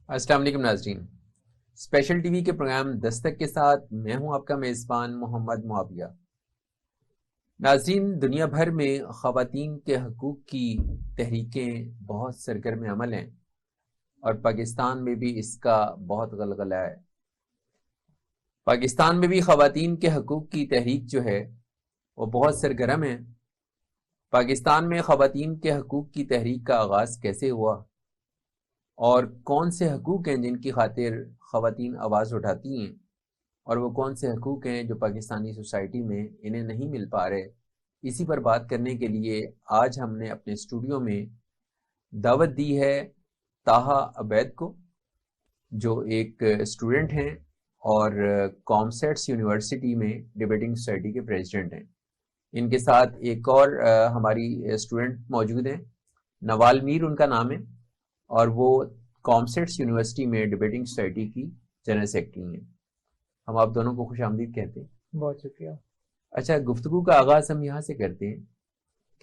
السلام علیکم ناظرین، اسپیشل ٹی وی کے پروگرام دستک کے ساتھ میں ہوں آپ کا میزبان محمد معاویہ۔ ناظرین، دنیا بھر میں خواتین کے حقوق کی تحریکیں بہت سرگرم عمل ہیں اور پاکستان میں بھی اس کا بہت غلغلہ ہے۔ پاکستان میں بھی خواتین کے حقوق کی تحریک جو ہے وہ بہت سرگرم ہے۔ پاکستان میں خواتین کے حقوق کی تحریک کا آغاز کیسے ہوا اور کون سے حقوق ہیں جن کی خاطر خواتین آواز اٹھاتی ہیں، اور وہ کون سے حقوق ہیں جو پاکستانی سوسائٹی میں انہیں نہیں مل پا رہے، اسی پر بات کرنے کے لیے آج ہم نے اپنے اسٹوڈیو میں دعوت دی ہے طاہا عبید کو، جو ایک اسٹوڈنٹ ہیں اور کامسیٹس یونیورسٹی میں ڈیبیٹنگ سوسائٹی کے پریزیڈنٹ ہیں۔ ان کے ساتھ ایک اور ہماری اسٹوڈنٹ موجود ہیں، نوال میر ان کا نام ہے، اور وہ کامسیٹس یونیورسٹی میں ڈیبیٹنگ سوسائٹی کی جنرل سیکرٹری ہیں۔ ہم آپ دونوں کو خوش آمدید کہتے ہیں۔ بہت شکریہ۔ اچھا، گفتگو کا آغاز ہم یہاں سے کرتے ہیں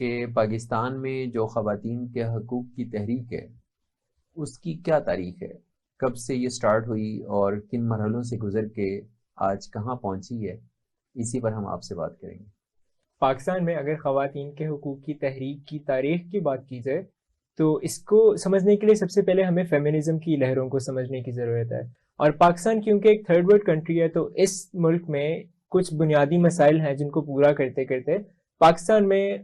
کہ پاکستان میں جو خواتین کے حقوق کی تحریک ہے اس کی کیا تاریخ ہے، کب سے یہ سٹارٹ ہوئی اور کن مرحلوں سے گزر کے آج کہاں پہنچی ہے، اسی پر ہم آپ سے بات کریں گے۔ پاکستان میں اگر خواتین کے حقوق کی تحریک کی تاریخ کی بات کی جائے تو اس کو سمجھنے کے لیے سب سے پہلے ہمیں فیمنزم کی لہروں کو سمجھنے کی ضرورت ہے، اور پاکستان کیونکہ ایک تھرڈ ورلڈ کنٹری ہے تو اس ملک میں کچھ بنیادی مسائل ہیں جن کو پورا کرتے کرتے پاکستان میں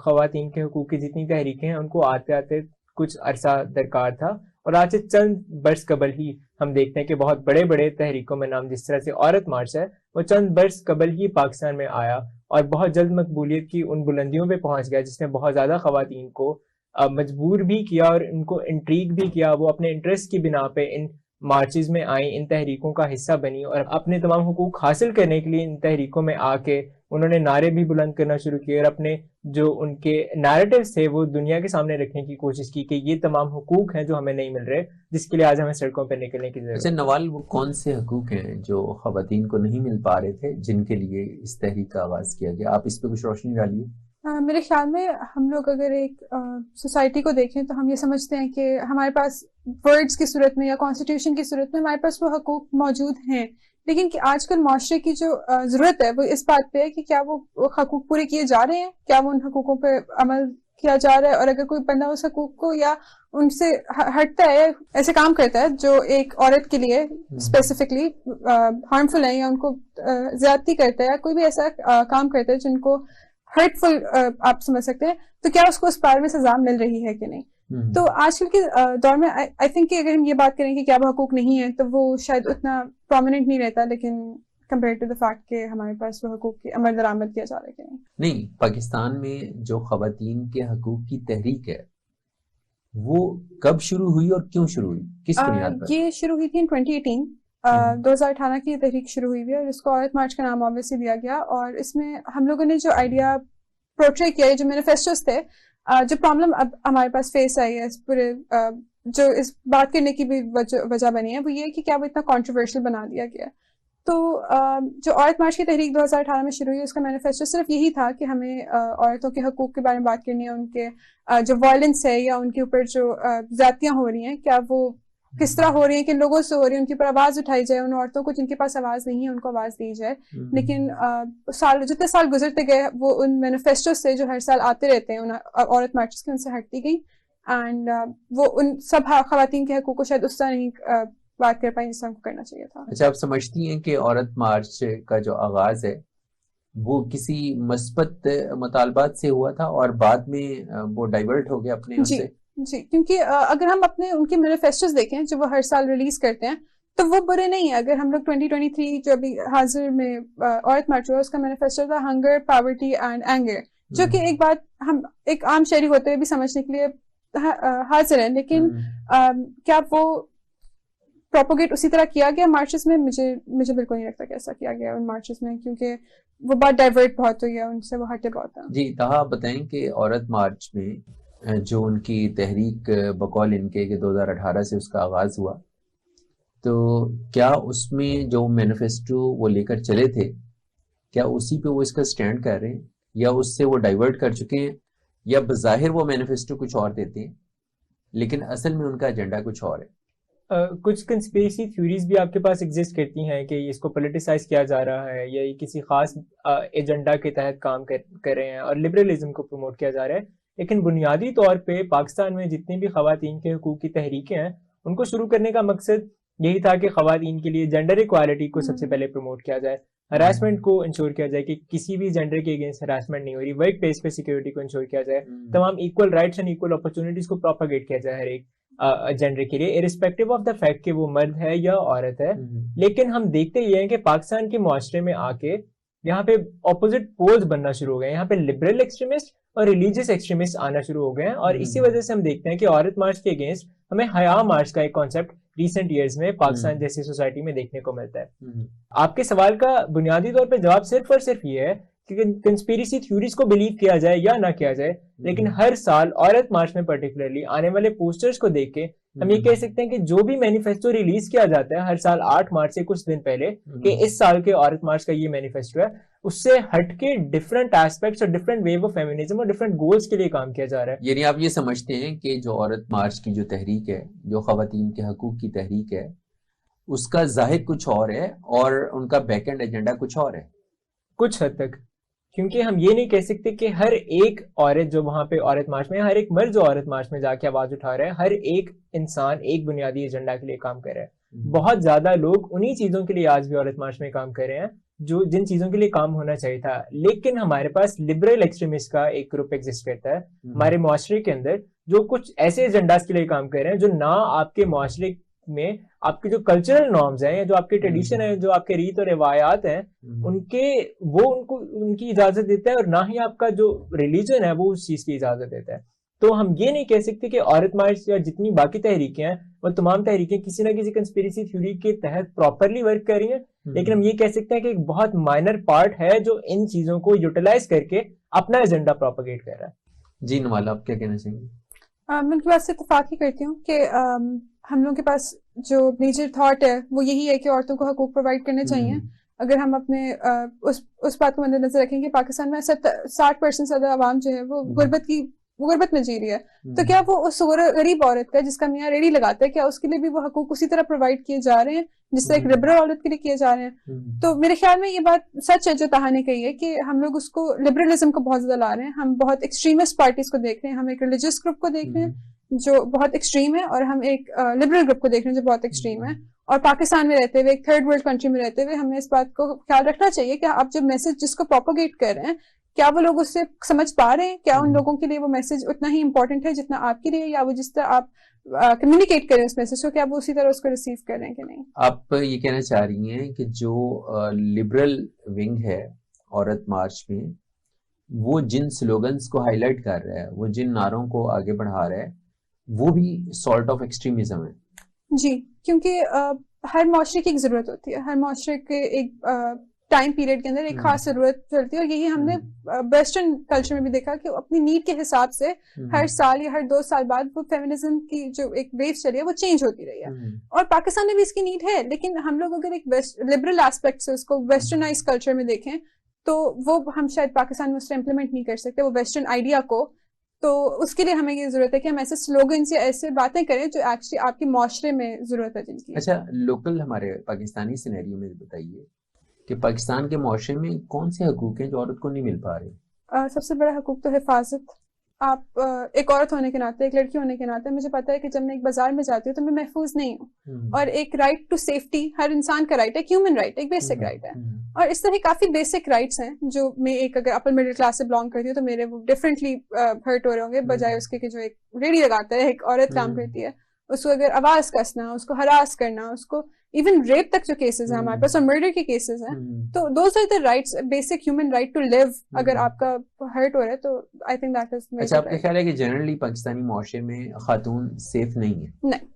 خواتین کے حقوق کی جتنی تحریکیں ہیں ان کو آتے آتے کچھ عرصہ درکار تھا، اور آج سے چند برس قبل ہی ہم دیکھتے ہیں کہ بہت بڑے بڑے تحریکوں میں نام جس طرح سے عورت مارچ ہے وہ چند برس قبل ہی پاکستان میں آیا اور بہت جلد مقبولیت کی ان بلندیوں پہ پہنچ گیا جس نے بہت زیادہ خواتین کو مجبور بھی کیا اور ان کو انٹریگ بھی کیا۔ وہ اپنے انٹرسٹ کی بنا پہ ان مارچز میں آئیں، ان تحریکوں کا حصہ بنی اور اپنے تمام حقوق حاصل کرنے کے لیے ان تحریکوں میں آ کے انہوں نے نعرے بھی بلند کرنا شروع کیے اور اپنے جو ان کے نیریٹیوز تھے وہ دنیا کے سامنے رکھنے کی کوشش کی کہ یہ تمام حقوق ہیں جو ہمیں نہیں مل رہے، جس کے لیے آج ہمیں سڑکوں پہ نکلنے کی ضرورت ہے۔ اچھا نوال، وہ کون سے حقوق ہیں جو خواتین کو نہیں مل پا رہے تھے جن کے لیے اس تحریک کا آغاز کیا گیا؟ آپ اس پہ کچھ روشنی ڈالیے۔ میرے خیال میں ہم لوگ اگر ایک سوسائٹی کو دیکھیں تو ہم یہ سمجھتے ہیں کہ ہمارے پاس ورڈز کی صورت میں یا کانسٹیٹیوشن کی صورت میں ہمارے پاس وہ حقوق موجود ہیں، لیکن کہ آج کل معاشرے کی جو ضرورت ہے وہ اس بات پہ ہے کہ کیا وہ حقوق پورے کیے جا رہے ہیں، کیا وہ ان حقوقوں پہ عمل کیا جا رہا ہے، اور اگر کوئی بندہ اس حقوق کو یا ان سے ہٹتا ہے، ایسے کام کرتا ہے جو ایک عورت کے لیے اسپیسیفکلی ہارمفل ہے یا ان کو زیادتی کرتا ہے یا کوئی بھی ایسا کام کرتا ہے جن کو ہرٹفل آپ سمجھ سکتے ہیں، تو کیا اس کو اس بارے میں سزا مل رہی ہے کہ نہیں۔ تو آج کل کے دور میں آئی تھنک کہ اگر ہم یہ بات کریں کہ کیا وہ حقوق نہیں ہیں تو وہ شاید اتنا پرومیننٹ نہیں رہتا، لیکن کمپیئر ٹو دا فیکٹ کہ ہمارے پاس وہ حقوق کی عمل درآمد کیا جا رہا ہے کہ نہیں۔ پاکستان میں جو خواتین کے حقوق کی تحریک ہے وہ کب شروع ہوئی اور کیوں شروع ہوئی، کس بنیاد پر؟ یہ شروع ہوئی تھی 2018 2018 کی تحریک شروع ہوئی ہوئی ہے، اور اس کو عورت مارچ کا نام آبویسلی دیا گیا، اور اس میں ہم لوگوں نے جو آئیڈیا پورٹری کیا ہے، جو مینیفیسٹوز تھے، جو پرابلم اب ہمارے پاس فیس آئی ہے اس پورے جو اس بات کرنے کی بھی وجہ بنی ہے وہ یہ ہے کہ کیا وہ اتنا کانٹروورشل بنا دیا گیا۔ تو جو عورت مارچ کی تحریک 2018 میں شروع ہوئی اس کا مینیفیسٹو صرف یہی تھا کہ ہمیں عورتوں کے حقوق کے بارے میں بات کرنی ہے، ان کے جو وائلنس ہے یا ان کے اوپر جو زیادتیاں ہو رہی ہیں کیا وہ کس طرح ہو رہی ہیں، کن لوگوں سے ہو رہی ہیں، ان کے اوپر آواز اٹھائی جائے، ان عورتوں کو جن کے پاس آواز نہیں ہے ان کو آواز دی جائے۔ لیکن جتنے سال گزرتے گئے وہ ان مینیفیسٹو سے جو ہر سال آتے رہتے ہیں ان عورت مارچز کے، ان سے ہٹتی گئی، اینڈ وہ ان سب خواتین کے حقوق کو شاید اس طرح نہیں بات کر پائی جس طرح کو کرنا چاہیے تھا۔ اچھا، آپ سمجھتی ہیں کہ عورت مارچ کا جو آغاز ہے وہ کسی مثبت مطالبات سے ہوا تھا اور بعد میں وہ ڈائیورٹ ہو گیا اپنے ان سے؟ جی، کیونکہ اگر ہم اپنے ان کے مینیفیسٹوز دیکھیں جو وہ ہر سال ریلیز کرتے ہیں تو وہ برے نہیں ہیں۔ اگر ہم لوگ 2023 جو ابھی حاضر میں عورت مارچ ہوا اس کا مینیفیسٹو تھا ہنگر، پاورٹی اینڈ اینگر، جو کہ ایک بات ہم ایک عام شہری ہوتے ہوئے بھی سمجھنے کے لیے حاضر ہیں، لیکن کیا وہ پروپوگیٹ اسی طرح کیا گیا مارچز میں؟ مجھے بالکل نہیں لگتا کہ ایسا کیا گیا ان مارچز میں، کیونکہ وہ بات ڈائیورٹ بہت ہوئی ہے، ان سے وہ ہٹے بہت ہیں۔ جی طاہا، آپ بتائیں کہ عورت مارچ میں جو ان کی تحریک بقول ان کے 2018 سے اس کا آغاز ہوا، تو کیا اس میں جو مینیفیسٹو وہ لے کر چلے تھے کیا اسی پہ وہ اس کا سٹینڈ کر رہے ہیں، یا اس سے وہ ڈائیورٹ کر چکے ہیں، یا بظاہر وہ مینیفیسٹو کچھ اور دیتے ہیں لیکن اصل میں ان کا ایجنڈا کچھ اور ہے؟ کچھ کنسپیریسی تھیوریز بھی آپ کے پاس ایگزسٹ کرتی ہیں کہ اس کو پولیٹیسائز کیا جا رہا ہے یا یہ کسی خاص ایجنڈا کے تحت کام کر رہے ہیں اور لبرلزم کو پروموٹ کیا جا رہا ہے. لیکن بنیادی طور پہ پاکستان میں جتنی بھی خواتین کے حقوق کی تحریکیں ہیں ان کو شروع کرنے کا مقصد یہی تھا کہ خواتین کے لیے جینڈر ایکوالٹی کو سب سے پہلے پروموٹ کیا جائے, ہراسمنٹ کو انشور کیا جائے کہ کسی بھی جینڈر کے اگینسٹ ہراسمنٹ نہیں ہو رہی, ورک پلیس پہ سیکورٹی کو انشور کیا جائے, تمام equal rights and equal opportunities کو پروپاگیٹ کیا جائے ہر ایک جینڈر کے لیے, ارسپیکٹو آف دا فیکٹ کہ وہ مرد ہے یا عورت ہے. لیکن ہم دیکھتے یہ ہیں کہ پاکستان کے معاشرے میں آ کے یہاں پہ اپوزٹ پولز بننا شروع ہو گئے ہیں, یہاں پہ لبرل ایکسٹریمسٹ اور ریلیجیس ایکسٹریمسٹ آنا شروع ہو گئے ہیں, اور اسی وجہ سے ہم دیکھتے ہیں کہ عورت مارچ کے اگینسٹ ہمیں حیا مارچ کا ایک کانسیپٹ ریسنٹ ایئرز میں پاکستان جیسی سوسائٹی میں دیکھنے کو ملتا ہے. آپ کے سوال کا بنیادی طور پہ جواب صرف اور صرف یہ ہے کہ کنسپیریسی تھیوریز کو بلیو کیا جائے یا نہ کیا جائے, لیکن ہر سال عورت مارچ میں پرٹیکولرلی آنے والے پوسٹرز کو دیکھ کے ہم یہ کہہ سکتے ہیں کہ جو بھی مینیفیسٹو ریلیز کیا جاتا ہے ہر سال 8 مارچ سے کچھ دن پہلے کہ اس سال کے عورت مارچ کا یہ مینیفیسٹو ہے, اس سے ہٹ کے ڈفرنٹ ایسپیکٹس اور ڈفرنٹ ویو آف فیمنزم اور ڈفرنٹ گولز کے لیے کام کیا جا رہا ہے. یعنی آپ یہ سمجھتے ہیں کہ جو عورت مارچ کی جو تحریک ہے, جو خواتین کے حقوق کی تحریک ہے, اس کا ظاہر کچھ اور ہے اور ان کا بیک اینڈ ایجنڈا کچھ اور ہے کچھ حد تک, کیونکہ ہم یہ نہیں کہہ سکتے کہ ہر ایک عورت جو وہاں پہ عورت مارچ میں, ہر ایک مرد جو عورت مارچ میں جا کے آواز اٹھا رہا ہے, ہر ایک انسان ایک بنیادی ایجنڈا کے لیے کام کر رہا ہے. بہت زیادہ لوگ انہی چیزوں کے لیے آج بھی عورت مارچ میں کام کر رہے ہیں جو جن چیزوں کے لیے کام ہونا چاہیے تھا. لیکن ہمارے پاس لبرل ایکسٹریمسٹ کا ایک گروپ ایگزسٹ کرتا ہے ہمارے معاشرے کے اندر, جو کچھ ایسے ایجنڈاز کے لیے کام کر رہے ہیں جو نہ آپ کے معاشرے میں آپ کے جو کلچرل نارمز ہیں یا جو آپ کے ٹریڈیشن ہیں, جو آپ کے ریت اور روایات ہیں, ان کی اجازت دیتا ہے, اور نہ ہی آپ کا جو ریلیجن ہے وہ اس چیز کی اجازت دیتا ہے. تو ہم یہ نہیں کہہ سکتے کہ عورت مارچ یا جتنی باقی تحریکیں ہیں وہ تمام تحریکیں کسی نہ کسی کنسپیریسی تھیوری کے تحت پراپرلی ورک کر رہی ہیں, لیکن ہم یہ کہہ سکتے ہیں کہ ایک بہت مائنر پارٹ ہے جو ان چیزوں کو یوٹیلائز کر کے اپنا ایجنڈا پروپاگیٹ کر رہا ہے. جی نوالا, آپ کیا کہنا چاہیں گے؟ میں ان کی بات سے اتفاق ہی کرتی ہوں کہ ہم لوگوں کے پاس جو میجر تھاٹ ہے وہ یہی ہے کہ عورتوں کو حقوق پرووائڈ کرنے چاہیے. اگر ہم اپنے اس بات کو مد نظر رکھیں کہ پاکستان میں 60% زیادہ عوام جو ہے وہ غربت میں جی رہی ہے, تو کیا وہ اس غریب عورت کا جس کا میاں ریڑھی لگاتا ہے, کیا اس کے لیے بھی وہ حقوق اسی طرح پرووائڈ کیے جا رہے ہیں جس طرح ایک لبرل عورت کے لیے کیے جا رہے ہیں؟ تو میرے خیال میں یہ بات سچ ہے جو طاہا نے کہی ہے کہ ہم لوگ اس کو لبرلزم کو بہت زیادہ لا رہے ہیں. ہم بہت ایکسٹریمسٹ پارٹیز کو دیکھ رہے ہیں, ہم ایک ریلیجیس گروپ کو دیکھ رہے ہیں جو بہت ایکسٹریم ہے, اور ہم ایک لبرل گروپ کو دیکھ رہے ہیں جو بہت ایکسٹریم ہے. اور پاکستان میں رہتے ہوئے, ایک تھرڈ ورلڈ کنٹری میں رہتے ہوئے, ہمیں اس بات کو خیال رکھنا چاہیے کہ آپ جب میسج جس کو پروپاگیٹ کر رہے ہیں کیا وہ لوگ اس سے سمجھ پا رہے ہیں, کیا ان لوگوں کے لیے وہ میسج اتنا ہی امپورٹنٹ ہے جتنا آپ کے لیے, یا وہ جس طرح آپ کمیونیکیٹ کریں اس میسج کو کیا وہ اسی طرح اس کو ریسیو کر رہے ہیں کہ نہیں. آپ یہ کہنا چاہ رہی ہیں کہ جو لبرل ونگ ہے عورت مارچ میں, وہ جن سلوگنز کو ہائی لائٹ کر رہا ہے, وہ جن نعروں کو آگے بڑھا رہا ہے, وہ بھی سارٹ آف ایکسٹریمزم ہے؟ جی, کیونکہ ہر معاشرے کی ایک ضرورت ہوتی ہے, ہر معاشرے کے ایک ٹائم پیریڈ کے اندر ایک خاص ضرورت چلتی ہے, اور یہی ہم نے ویسٹرن کلچر میں بھی دیکھا کہ اپنی نیڈ کے حساب سے ہر سال یا ہر 2 سال بعد وہ فیمنزم کی جو ایک ویو چلی ہے وہ چینج ہوتی رہی ہے. اور پاکستان میں بھی اس کی نیڈ ہے, لیکن ہم لوگ اگر ایک لبرل ایسپیکٹ سے اس کو ویسٹرنائز کلچر میں دیکھیں تو وہ ہم شاید پاکستان میں اس سے امپلیمنٹ نہیں کر سکتے وہ ویسٹرن آئیڈیا کو. تو اس کے لیے ہمیں یہ ضرورت ہے کہ ہم ایسے سلوگنس یا ایسے باتیں کریں جو ایکچولی آپ کے معاشرے میں ضرورت ہے جن کی. اچھا, لوکل ہمارے پاکستانی سینیریو میں بتائیے کہ پاکستان کے معاشرے میں کون سے حقوق ہیں جو عورت کو نہیں مل پا رہے؟ سب سے بڑا حقوق تو حفاظت. آپ ایک عورت ہونے کے ناطے, ایک لڑکی ہونے کے ناطے مجھے پتا ہے کہ جب میں ایک بازار میں جاتی ہوں تو میں محفوظ نہیں ہوں, اور ایک رائٹ ٹو سیفٹی ہر انسان کا رائٹ ہے, ہیومن رائٹ, ایک بیسک رائٹ ہے. اور اس طرح کافی بیسک رائٹس ہیں جو میں ایک اگر اپر مڈل کلاس سے بلانگ کرتی ہوں تو میرے وہ ڈفرینٹلی ہرٹ ہو رہے ہوں گے بجائے اس کے کہ جو ایک ریڑھی لگاتا ہے, ایک عورت کام کرتی ہے, اس کو اگر آواز کسنا, اس کو ہراس کرنا, اس کو ایون ریپ تک جو کیسز ہیں ہمارے پاس اور مرڈر کے کیسز ہیں, تو those are the rights, basic human right to live. اگر آپ کا ہرٹ ہو رہا ہے تو آئی تھنک دیٹ از. اچھا, آپ کا خیال ہے کہ جنرلی پاکستانی معاشرے میں خاتون سیف نہیں ہے؟ نہیں,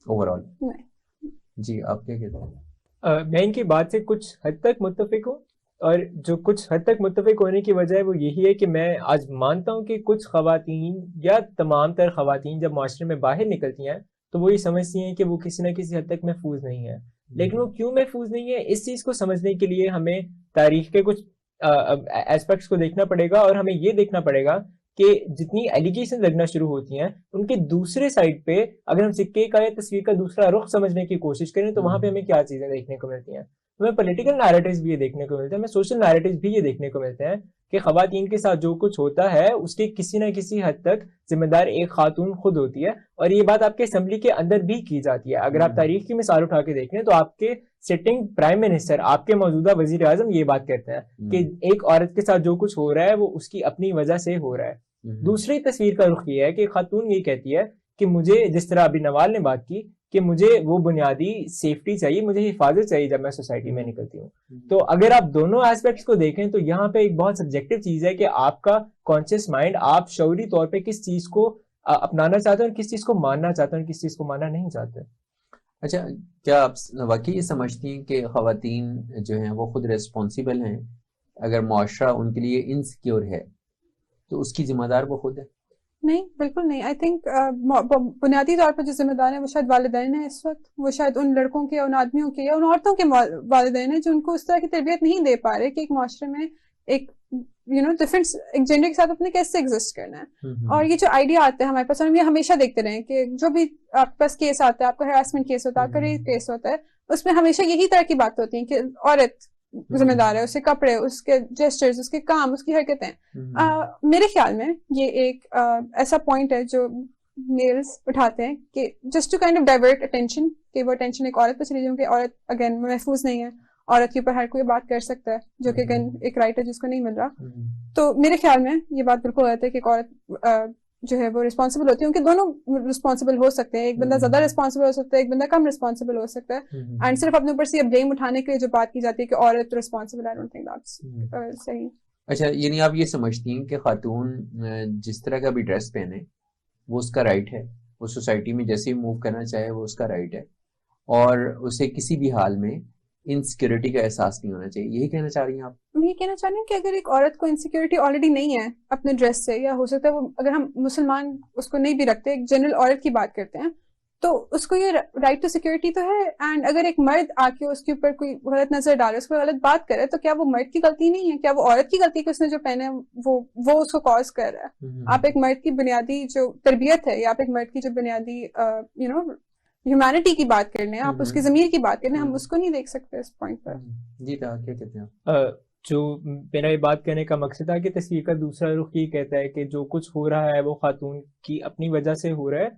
اوور آل نہیں. جی, آپ کیا کہتے ہیں؟ میں ان کی بات سے کچھ حد تک متفق ہوں, اور جو کچھ حد تک متفق ہونے کی وجہ ہے وہ یہی ہے کہ میں آج مانتا ہوں کہ کچھ خواتین یا تمام تر خواتین جب معاشرے میں باہر نکلتی ہیں تو وہ یہ سمجھتی ہیں کہ وہ کسی نہ کسی حد تک محفوظ نہیں ہے. لیکن وہ کیوں محفوظ نہیں ہے, اس چیز کو سمجھنے کے لیے ہمیں تاریخ کے کچھ ایسپیکٹس کو دیکھنا پڑے گا, اور ہمیں یہ دیکھنا پڑے گا کہ جتنی ایلیگیشن لگنا شروع ہوتی ہیں ان کے دوسرے سائڈ پہ اگر ہم سکے کا یا تصویر کا دوسرا رخ سمجھنے کی کوشش کریں تو وہاں پہ ہمیں کیا چیزیں دیکھنے کو ملتی ہیں. ہمیں پولیٹیکل نیریٹیوز بھی یہ دیکھنے کو ملتے ہیں, ہمیں سوشل نیریٹیوز بھی یہ دیکھنے کو ملتے ہیں کہ خواتین کے ساتھ جو کچھ ہوتا ہے اس کی کسی نہ کسی حد تک ذمہ دار ایک خاتون خود ہوتی ہے, اور یہ بات آپ کے اسمبلی کے اندر بھی کی جاتی ہے. اگر آپ تاریخ کی مثال اٹھا کے دیکھیں تو آپ کے سٹنگ پرائم منسٹر, آپ کے موجودہ وزیر اعظم یہ بات کہتے ہیں کہ ایک عورت کے ساتھ جو کچھ ہو رہا ہے وہ اس کی اپنی وجہ سے ہو رہا ہے. دوسری تصویر کا رخ یہ ہے کہ خاتون یہ کہتی ہے کہ مجھے, جس طرح ابھی نوال نے بات کی, کہ مجھے وہ بنیادی سیفٹی چاہیے, مجھے حفاظت چاہیے جب میں سوسائٹی میں نکلتی ہوں. تو اگر آپ دونوں ایسپیکٹس کو دیکھیں تو یہاں پہ ایک بہت سبجیکٹو چیز ہے کہ آپ کا کانشیس مائنڈ, آپ شعوری طور پہ کس چیز کو اپنانا چاہتے ہیں اور کس چیز کو ماننا چاہتے ہیں اور کس چیز کو ماننا نہیں چاہتے. اچھا, کیا آپ واقعی یہ سمجھتی ہیں کہ خواتین جو ہیں وہ خود ریسپانسیبل ہیں؟ اگر معاشرہ ان کے لیے انسیکیور ہے تو اس کی ذمہ دار وہ خود ہے؟ نہیں, بالکل نہیں. آئی تھنک بنیادی طور پر جو ذمہ دار ہیں وہ شاید والدین ہیں اس وقت, وہ شاید ان لڑکوں کے, ان آدمیوں کے یا ان عورتوں کے والدین ہیں جو ان کو اس طرح کی تربیت نہیں دے پا رہے کہ ایک معاشرے میں ایک ڈفرینٹ ایک جینڈر کے ساتھ اپنے کیسے ایگزسٹ کرنا ہے. اور یہ جو آئیڈیا آتے ہیں ہمارے پاس, ہم یہ ہمیشہ دیکھتے رہے کہ جو بھی آپ کے پاس کیس آتا ہے, آپ کا ہراسمنٹ کیس ہوتا ہے, آپ کا ریپ کیس ہوتا ہے, اس میں ہمیشہ یہی طرح کی بات ہوتی ہیں کہ عورت ذمہ دار ہے, اس کے کپڑے, اس کے جیسچرز, اس کے کام, اس کی حرکتیں. میرے خیال میں یہ ایک ایسا پوائنٹ ہے جو میلز اٹھاتے ہیں کہ just to kind of divert attention, کہ وہ اٹینشن ایک عورت پہ چلی جائے کہ عورت اگین محفوظ نہیں ہے, عورت کے اوپر ہر کوئی بات کر سکتا ہے, جو کہ اگین ایک رائٹ ہے جس کو نہیں مل رہا. تو میرے خیال میں یہ بات بالکل غلط ہے کہ ایک عورت جو ہے وہ رسپانسبل ہوتی ہے, کیونکہ دونوں رسپانسبل ہو سکتے ہیں. ایک بندہ زیادہ رسپانسبل ہو سکتا ہے, ایک بندہ کم رسپانسبل ہو سکتا ہے. اینڈ صرف اپنے اوپر سے بلیم اٹھانے کے لیے جو بات کی جاتی ہے کہ عورت responsible, I don't think that's صحیح. اچھا, یعنی آپ یہ سمجھتی ہیں کہ خاتون جس طرح کا بھی ڈریس پہنے وہ اس کا رائٹ ہے, وہ سوسائٹی میں جیسے موو کرنا چاہے وہ اس کا رائٹ ہے, اور اسے کسی بھی حال میں انسیکیورٹی کا احساس نہیں ہونا چاہیے, یہی کہنا چاہ رہی ہیں آپ؟ میں یہ کہنا چاہ رہی ہوں کہ اگر ایک عورت کو انسیکیورٹی آلریڈی نہیں ہے اپنے ڈریس سے, یا ہو سکتا ہے وہ, اگر ہم مسلمان اس کو نہیں بھی رکھتے, ایک جنرل عورت کی بات کرتے ہیں, تو اس کو یہ رائٹ ٹو سیکورٹی تو ہے. اینڈ اگر ایک مرد آ کے اس کے اوپر کوئی غلط نظر ڈالے, اس کو غلط بات کرے, تو کیا وہ مرد کی غلطی نہیں ہے؟ کیا وہ عورت کی غلطی کہ اس نے جو پہنے وہ اس کو کاز کر رہا ہے؟ آپ ایک مرد کی بنیادی جو تربیت ہے, یا آپ ایک مرد کی جو بنیادی ہیومینٹی کی بات کرنے ہیں, آپ اس کی ضمیر کی بات کرنے, ہم اس کو نہیں دیکھ سکتے اس پوائنٹ پر. جی کیا کہتے ہیں؟ جو میرا یہ بات کرنے کا مقصد تھا کہ تصویر کا دوسرا رخ یہ کہتا ہے کہ جو کچھ ہو رہا ہے وہ خاتون کی اپنی وجہ سے ہو رہا ہے.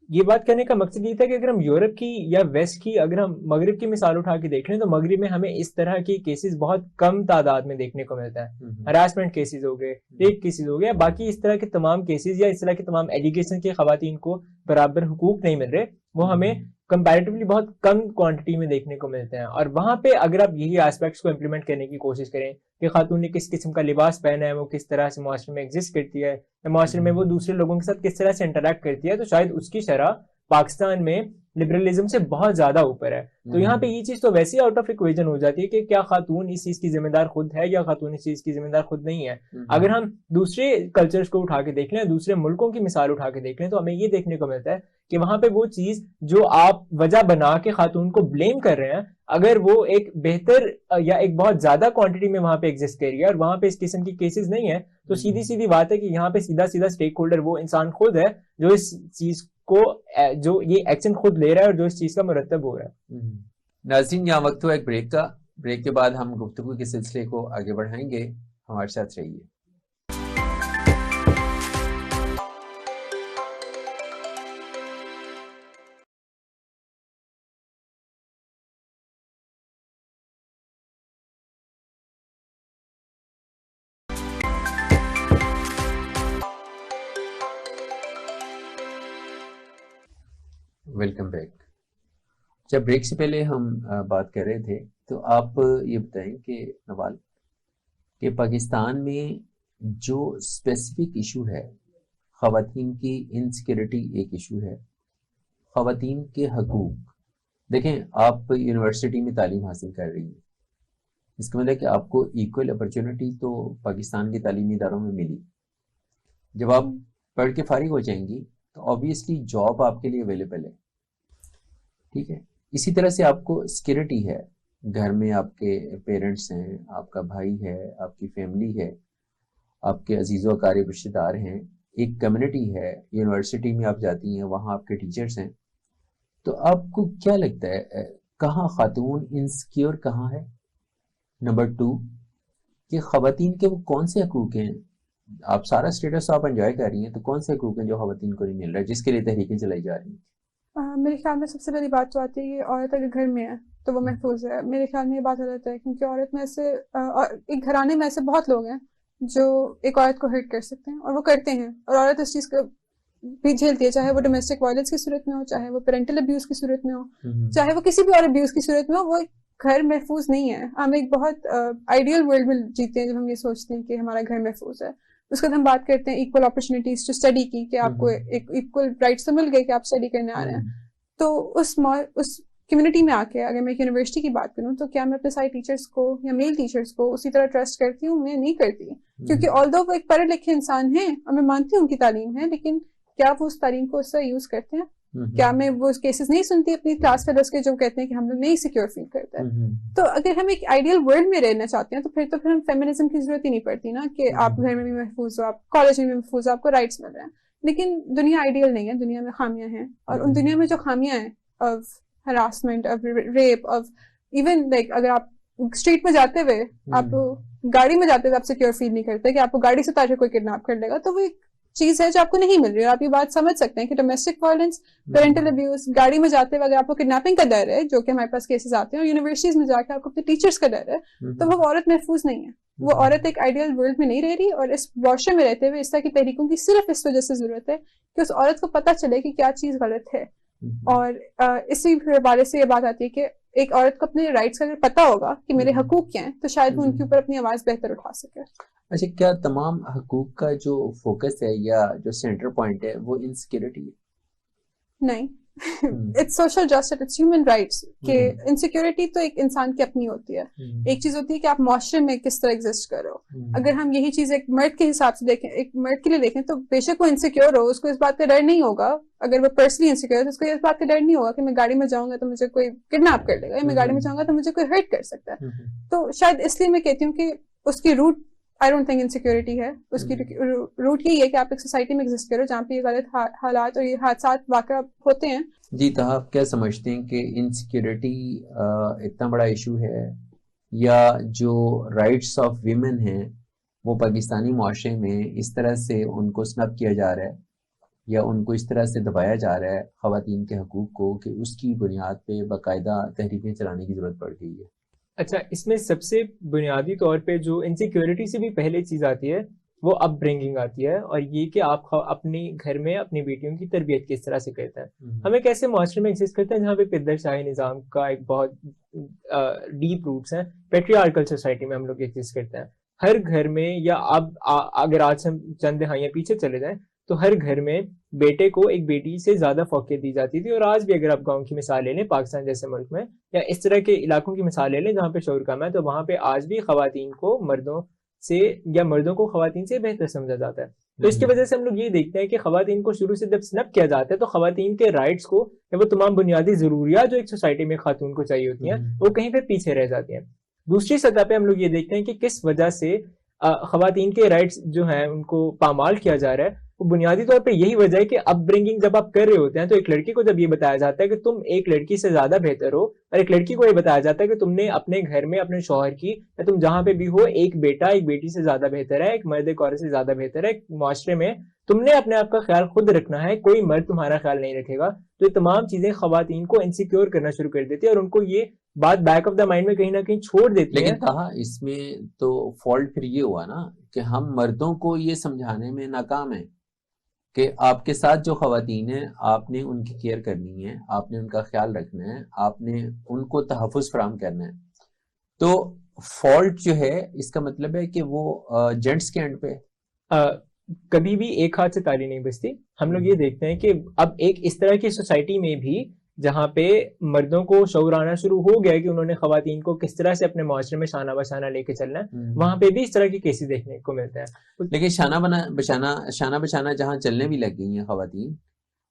یہ بات کرنے کا مقصد یہ تھا کہ اگر ہم یورپ کی یا ویسٹ کی, اگر ہم مغرب کی مثال اٹھا کے دیکھ لیں تو مغرب میں ہمیں اس طرح کے کیسز بہت کم تعداد میں دیکھنے کو ملتا ہے. ہراسمنٹ کیسز ہو گئے, ریپ کیسز ہو گئے, باقی اس طرح کے تمام کیسز یا اس طرح کے تمام ایلیگیشن کے خواتین کو برابر حقوق نہیں مل رہے, وہ ہمیں کمپیریٹیولی بہت کم کوانٹٹی میں دیکھنے کو ملتے ہیں. اور وہاں پہ اگر آپ یہی ایسپیکٹس کو امپلیمنٹ کرنے کی کوشش کریں کہ خاتون نے کس قسم کا لباس پہنا ہے, وہ کس طرح سے معاشرے میں ایگزسٹ کرتی ہے, یا معاشرے میں وہ دوسرے لوگوں کے ساتھ کس طرح سے انٹریکٹ کرتی ہے, تو شاید اس کی شرح پاکستان میں لبرلزم سے بہت زیادہ اوپر ہے. تو یہاں پہ یہ چیز تو ویسے آؤٹ آف ایکویژن ہو جاتی ہے کہ کیا خاتون اس چیز کی ذمہ دار خود ہے یا خاتون اس چیز کی ذمہ دار خود نہیں ہے. اگر ہم دوسرے کلچرز کو اٹھا کے دیکھ لیں, دوسرے ملکوں کی مثال اٹھا کے دیکھ لیں, تو ہمیں یہ دیکھنے کو ملتا ہے کہ وہاں پہ وہ چیز جو آپ وجہ بنا کے خاتون کو بلیم کر رہے ہیں, اگر وہ ایک بہتر یا ایک بہت زیادہ کوانٹٹی میں وہاں پہ ایگزسٹ کر رہی ہے اور وہاں پہ اس قسم کی کیسز نہیں ہے, تو سیدھی سیدھی بات ہے کہ یہاں پہ سیدھا سیدھا اسٹیک ہولڈر وہ انسان خود ہے جو اس چیز کو, جو یہ ایکشن خود لے رہا ہے اور جو اس چیز کا مرتب ہو رہا ہے. ناظرین, یہاں وقت ہوا ایک بریک کا. بریک کے بعد ہم گفتگو کے سلسلے کو آگے بڑھائیں گے, ہمارے ساتھ رہیے. Welcome back. جب بریک سے پہلے ہم بات کر رہے تھے تو آپ یہ بتائیں کہ نوال, کہ پاکستان میں جو اسپیسیفک ایشو ہے, خواتین کی انسیکیورٹی ایک ایشو ہے, خواتین کے حقوق. دیکھیں, آپ یونیورسٹی میں تعلیم حاصل کر رہی ہیں, اس کا مطلب ہے کہ آپ کو ایکول اپرچونٹی تو پاکستان کے تعلیمی اداروں میں ملی. جب آپ پڑھ کے فارغ ہو جائیں گی تو آبویسلی جاب آپ کے لیے اویلیبل ہے, ٹھیک ہے. اسی طرح سے آپ کو سیکورٹی ہے, گھر میں آپ کے پیرنٹس ہیں, آپ کا بھائی ہے, آپ کی فیملی ہے. آپ کے عزیز و اقارب رشتہ دار ہیں, ایک کمیونٹی ہے, یونیورسٹی میں آپ جاتی ہیں, وہاں آپ کے ٹیچرس ہیں, تو آپ کو کیا لگتا ہے کہاں خاتون انسیکیور کہاں ہے؟ نمبر 2 کہ خواتین کے وہ کون سے حقوق ہیں؟ آپ سارا اسٹیٹس آپ انجوائے کر رہی ہیں, تو کون سے حقوق ہیں جو خواتین کو نہیں مل رہا ہے, جس کے لیے تحریکیں چلائی جا رہی ہیں؟ میرے خیال میں سب سے پہلی بات تو آتی ہے کہ عورت اگر گھر میں ہے تو وہ محفوظ ہے. میرے خیال میں یہ بات غلط ہے, کیونکہ عورت میں ایسے ایک گھرانے میں ایسے بہت لوگ ہیں جو ایک عورت کو ہرٹ کر سکتے ہیں, اور وہ کرتے ہیں, اور عورت اس چیز کو بھی جھیلتی ہے, چاہے وہ ڈومیسٹک وائلنس کی صورت میں ہو, چاہے وہ پیرنٹل ابیوز کی صورت میں ہو, چاہے وہ کسی بھی اور ابیوز کی صورت میں ہو. وہ گھر محفوظ نہیں ہے. ہم ایک بہت آئیڈیل ورلڈ میں جیتے ہیں جب ہم یہ سوچتے ہیں کہ ہمارا گھر محفوظ ہے. اس کے بعد ہم بات کرتے ہیں ایکول اپرچونیٹیز ٹو اسٹڈی کی, کہ آپ کو ایک ایکول رائٹس تو مل گئے کہ آپ اسٹڈی کرنے آ رہے ہیں. تو اس کمیونٹی میں آ کے اگر میں ایک یونیورسٹی کی بات کروں تو کیا میں اپنے سارے ٹیچرس کو یا میل ٹیچرس کو اسی طرح ٹرسٹ کرتی ہوں؟ میں نہیں کرتی, کیونکہ آلدو وہ ایک پڑھے لکھے انسان ہیں اور میں مانتی ہوں ان کی تعلیم ہے, لیکن کیا وہ اس تعلیم کو اس طرح یوز کرتے ہیں؟ کیا میں وہ کیسز نہیں سنتی اپنی کلاس فیلوز کے جو کہتے ہیں کہ ہم لوگ نہیں سیکیور فیل کرتے ہیں؟ تو اگر ہم ایک آئیڈیل ورلڈ میں رہنا چاہتے ہیں تو پھر ہم فیمنزم کی ضرورت ہی نہیں پڑتی نا, کہ آپ گھر میں بھی محفوظ ہو, آپ کالج میں بھی محفوظ ہو, آپ کو رائٹس مل رہے ہیں. لیکن دنیا آئیڈیل نہیں ہے, دنیا میں خامیاں ہیں, اور ان دنیا میں جو خامیاں ہیں of harassment, of rape, of even like اگر آپ اسٹریٹ میں جاتے ہوئے, آپ گاڑی میں جاتے ہوئے آپ سیکیور فیل نہیں کرتے کہ آپ کو گاڑی سے اتار کوئی کڈنیپ کر لے گا, تو وہ ایک چیز ہے جو آپ کو نہیں مل رہی ہے. آپ یہ بات سمجھ سکتے ہیں کہ ڈومیسٹک وائلنس, پیرنٹل ابیوز, گاڑی میں جاتے ہوئے اگر آپ کو کڈنیپنگ کا ڈر ہے, جو کہ ہمارے پاس کیسز آتے ہیں, اور یونیورسٹیز میں جا کے آپ کو اپنے ٹیچرس کا ڈر ہے, تو وہ عورت محفوظ نہیں ہے. وہ عورت ایک آئیڈیل ورلڈ میں نہیں رہ رہی, اور اس معاشرے میں رہتے ہوئے اس طرح کی تحریکوں کی صرف اس وجہ سے ضرورت ہے کہ اس عورت کو پتہ چلے کہ کیا چیز غلط ہے. اور اسی حوالے سے یہ بات آتی ہے کہ ایک عورت کو اپنے رائٹس کا اگر پتہ ہوگا کہ میرے حقوق کیا ہیں, تو شاید وہ ان کے اوپر اپنی آواز بہتر اٹھا سکے. اچھا, کیا تمام حقوق کا جو فوکس ہے یا جو سینٹر پوائنٹ ہے وہ انسیکیورٹی ہے؟ نہیں, it's social justice, it's human rights. کہ انسیکیورٹی تو ایک انسان کی اپنی ہوتی ہے. ایک چیز ہوتی ہے کہ آپ معاشرے میں کس طرح ایگزسٹ کر رہے ہو. اگر ہم یہی چیز ایک مرد کے حساب سے دیکھیں, ایک مرد کے لیے دیکھیں, تو بے شک وہ انسیکیور ہو, اس کو اس بات کا ڈر نہیں ہوگا. اگر وہ پرسنلی انسیکیور ہے تو اس کو اس بات کا ڈر نہیں ہوگا کہ میں گاڑی میں جاؤں گا تو مجھے کوئی کڈنیپ کر لے گا, یا میں گاڑی میں جاؤں گا تو مجھے کوئی ہرٹ کر سکتا ہے. تو شاید اس لیے میں کہتی ہوں کہ اس کی root I don't think insecurity ہے. اس کی روٹ یہی ہے کہ آپ ایک سوسائٹی میں ایگزسٹ کرو جہاں پہ یہ غلط حالات اور یہ حادثات واقع ہوتے ہیں. جی, تو آپ کیا سمجھتے ہیں کہ انسیکیورٹی اتنا بڑا ایشو ہے, یا جو رائٹس آف ویمن ہیں وہ پاکستانی معاشرے میں اس طرح سے ان کو سنب کیا جا رہا ہے, یا ان کو اس طرح سے دبایا جا رہا ہے خواتین کے حقوق کو, کہ اس کی بنیاد پہ باقاعدہ تحریکیں چلانے کی ضرورت پڑ گئی ہے؟ اچھا, اس میں سب سے بنیادی طور پہ جو انسیکیورٹی سے بھی پہلے چیز آتی ہے وہ اپ برنگنگ آتی ہے, اور یہ کہ آپ اپنے گھر میں اپنی بیٹیوں کی تربیت کس طرح سے کرتے ہیں. ہم ایک ایسے معاشرے میں ایگزسٹ کرتے ہیں جہاں پہ پدر شاہی نظام کا ایک بہت ڈیپ روٹس ہیں. پیٹریارکل سوسائٹی میں ہم لوگ ایگزسٹ کرتے ہیں. ہر گھر میں, یا اب اگر آج سے ہم چند دہائیاں پیچھے چلے جائیں تو ہر گھر میں بیٹے کو ایک بیٹی سے زیادہ فوقیت دی جاتی تھی. اور آج بھی اگر آپ گاؤں کی مثال لے لیں, پاکستان جیسے ملک میں, یا اس طرح کے علاقوں کی مثال لے لیں جہاں پہ شعور کم ہے, تو وہاں پہ آج بھی خواتین کو مردوں سے, یا مردوں کو خواتین سے بہتر سمجھا جاتا ہے. تو اس کی وجہ سے ہم لوگ یہ دیکھتے ہیں کہ خواتین کو شروع سے جب سنب کیا جاتا ہے تو خواتین کے رائٹس کو, یا وہ تمام بنیادی ضروریات جو ایک سوسائٹی میں خاتون کو چاہیے ہوتی ہیں, وہ کہیں پہ پیچھے رہ جاتی ہیں. دوسری سطح پہ ہم لوگ یہ دیکھتے ہیں کہ کس وجہ سے خواتین کے رائٹس جو ہیں ان کو پامال کیا جا رہا ہے. وہ بنیادی طور پہ یہی وجہ ہے کہ اپ برنگنگ جب آپ کر رہے ہوتے ہیں تو ایک لڑکی کو جب یہ بتایا جاتا ہے کہ تم ایک لڑکی سے زیادہ بہتر ہو, اور ایک لڑکی کو یہ بتایا جاتا ہے کہ تم نے اپنے گھر میں اپنے شوہر کی, یا تم جہاں پہ بھی ہو, ایک بیٹا ایک بیٹی سے زیادہ بہتر ہے, ایک مرد ایک عورت سے زیادہ بہتر ہے. ایک معاشرے میں تم نے اپنے آپ کا خیال خود رکھنا ہے, کوئی مرد تمہارا خیال نہیں رکھے گا. تو یہ تمام چیزیں خواتین کو انسیکیور کرنا شروع کر دیتی ہے, اور ان کو یہ بات بیک آف دا مائنڈ میں کہیں نہ کہیں چھوڑ دیتی ہے. لیکن کہا اس میں تو فالٹ پھر یہ ہوا نا کہ ہم مردوں کو یہ سمجھانے میں ناکام ہیں کہ آپ کے ساتھ جو خواتین ہیں آپ نے ان کی کیئر کرنی ہے, آپ نے ان کا خیال رکھنا ہے, آپ نے ان کو تحفظ فراہم کرنا ہے. تو فالٹ جو ہے اس کا مطلب ہے کہ وہ جینٹس کے اینڈ پہ کبھی بھی ایک ہاتھ سے تالی نہیں بجتی. ہم لوگ یہ دیکھتے ہیں کہ اب ایک اس طرح کی سوسائٹی میں بھی جہاں پہ مردوں کو شعور آنا شروع ہو گیا کہ انہوں نے خواتین کو کس طرح سے اپنے معاشرے میں شانہ بشانہ لے کے چلنا ہے, وہاں پہ بھی اس طرح کے کیسز دیکھنے کو ملتے ہیں. لیکن شانہ بشانہ جہاں چلنے بھی لگ گئی ہیں خواتین,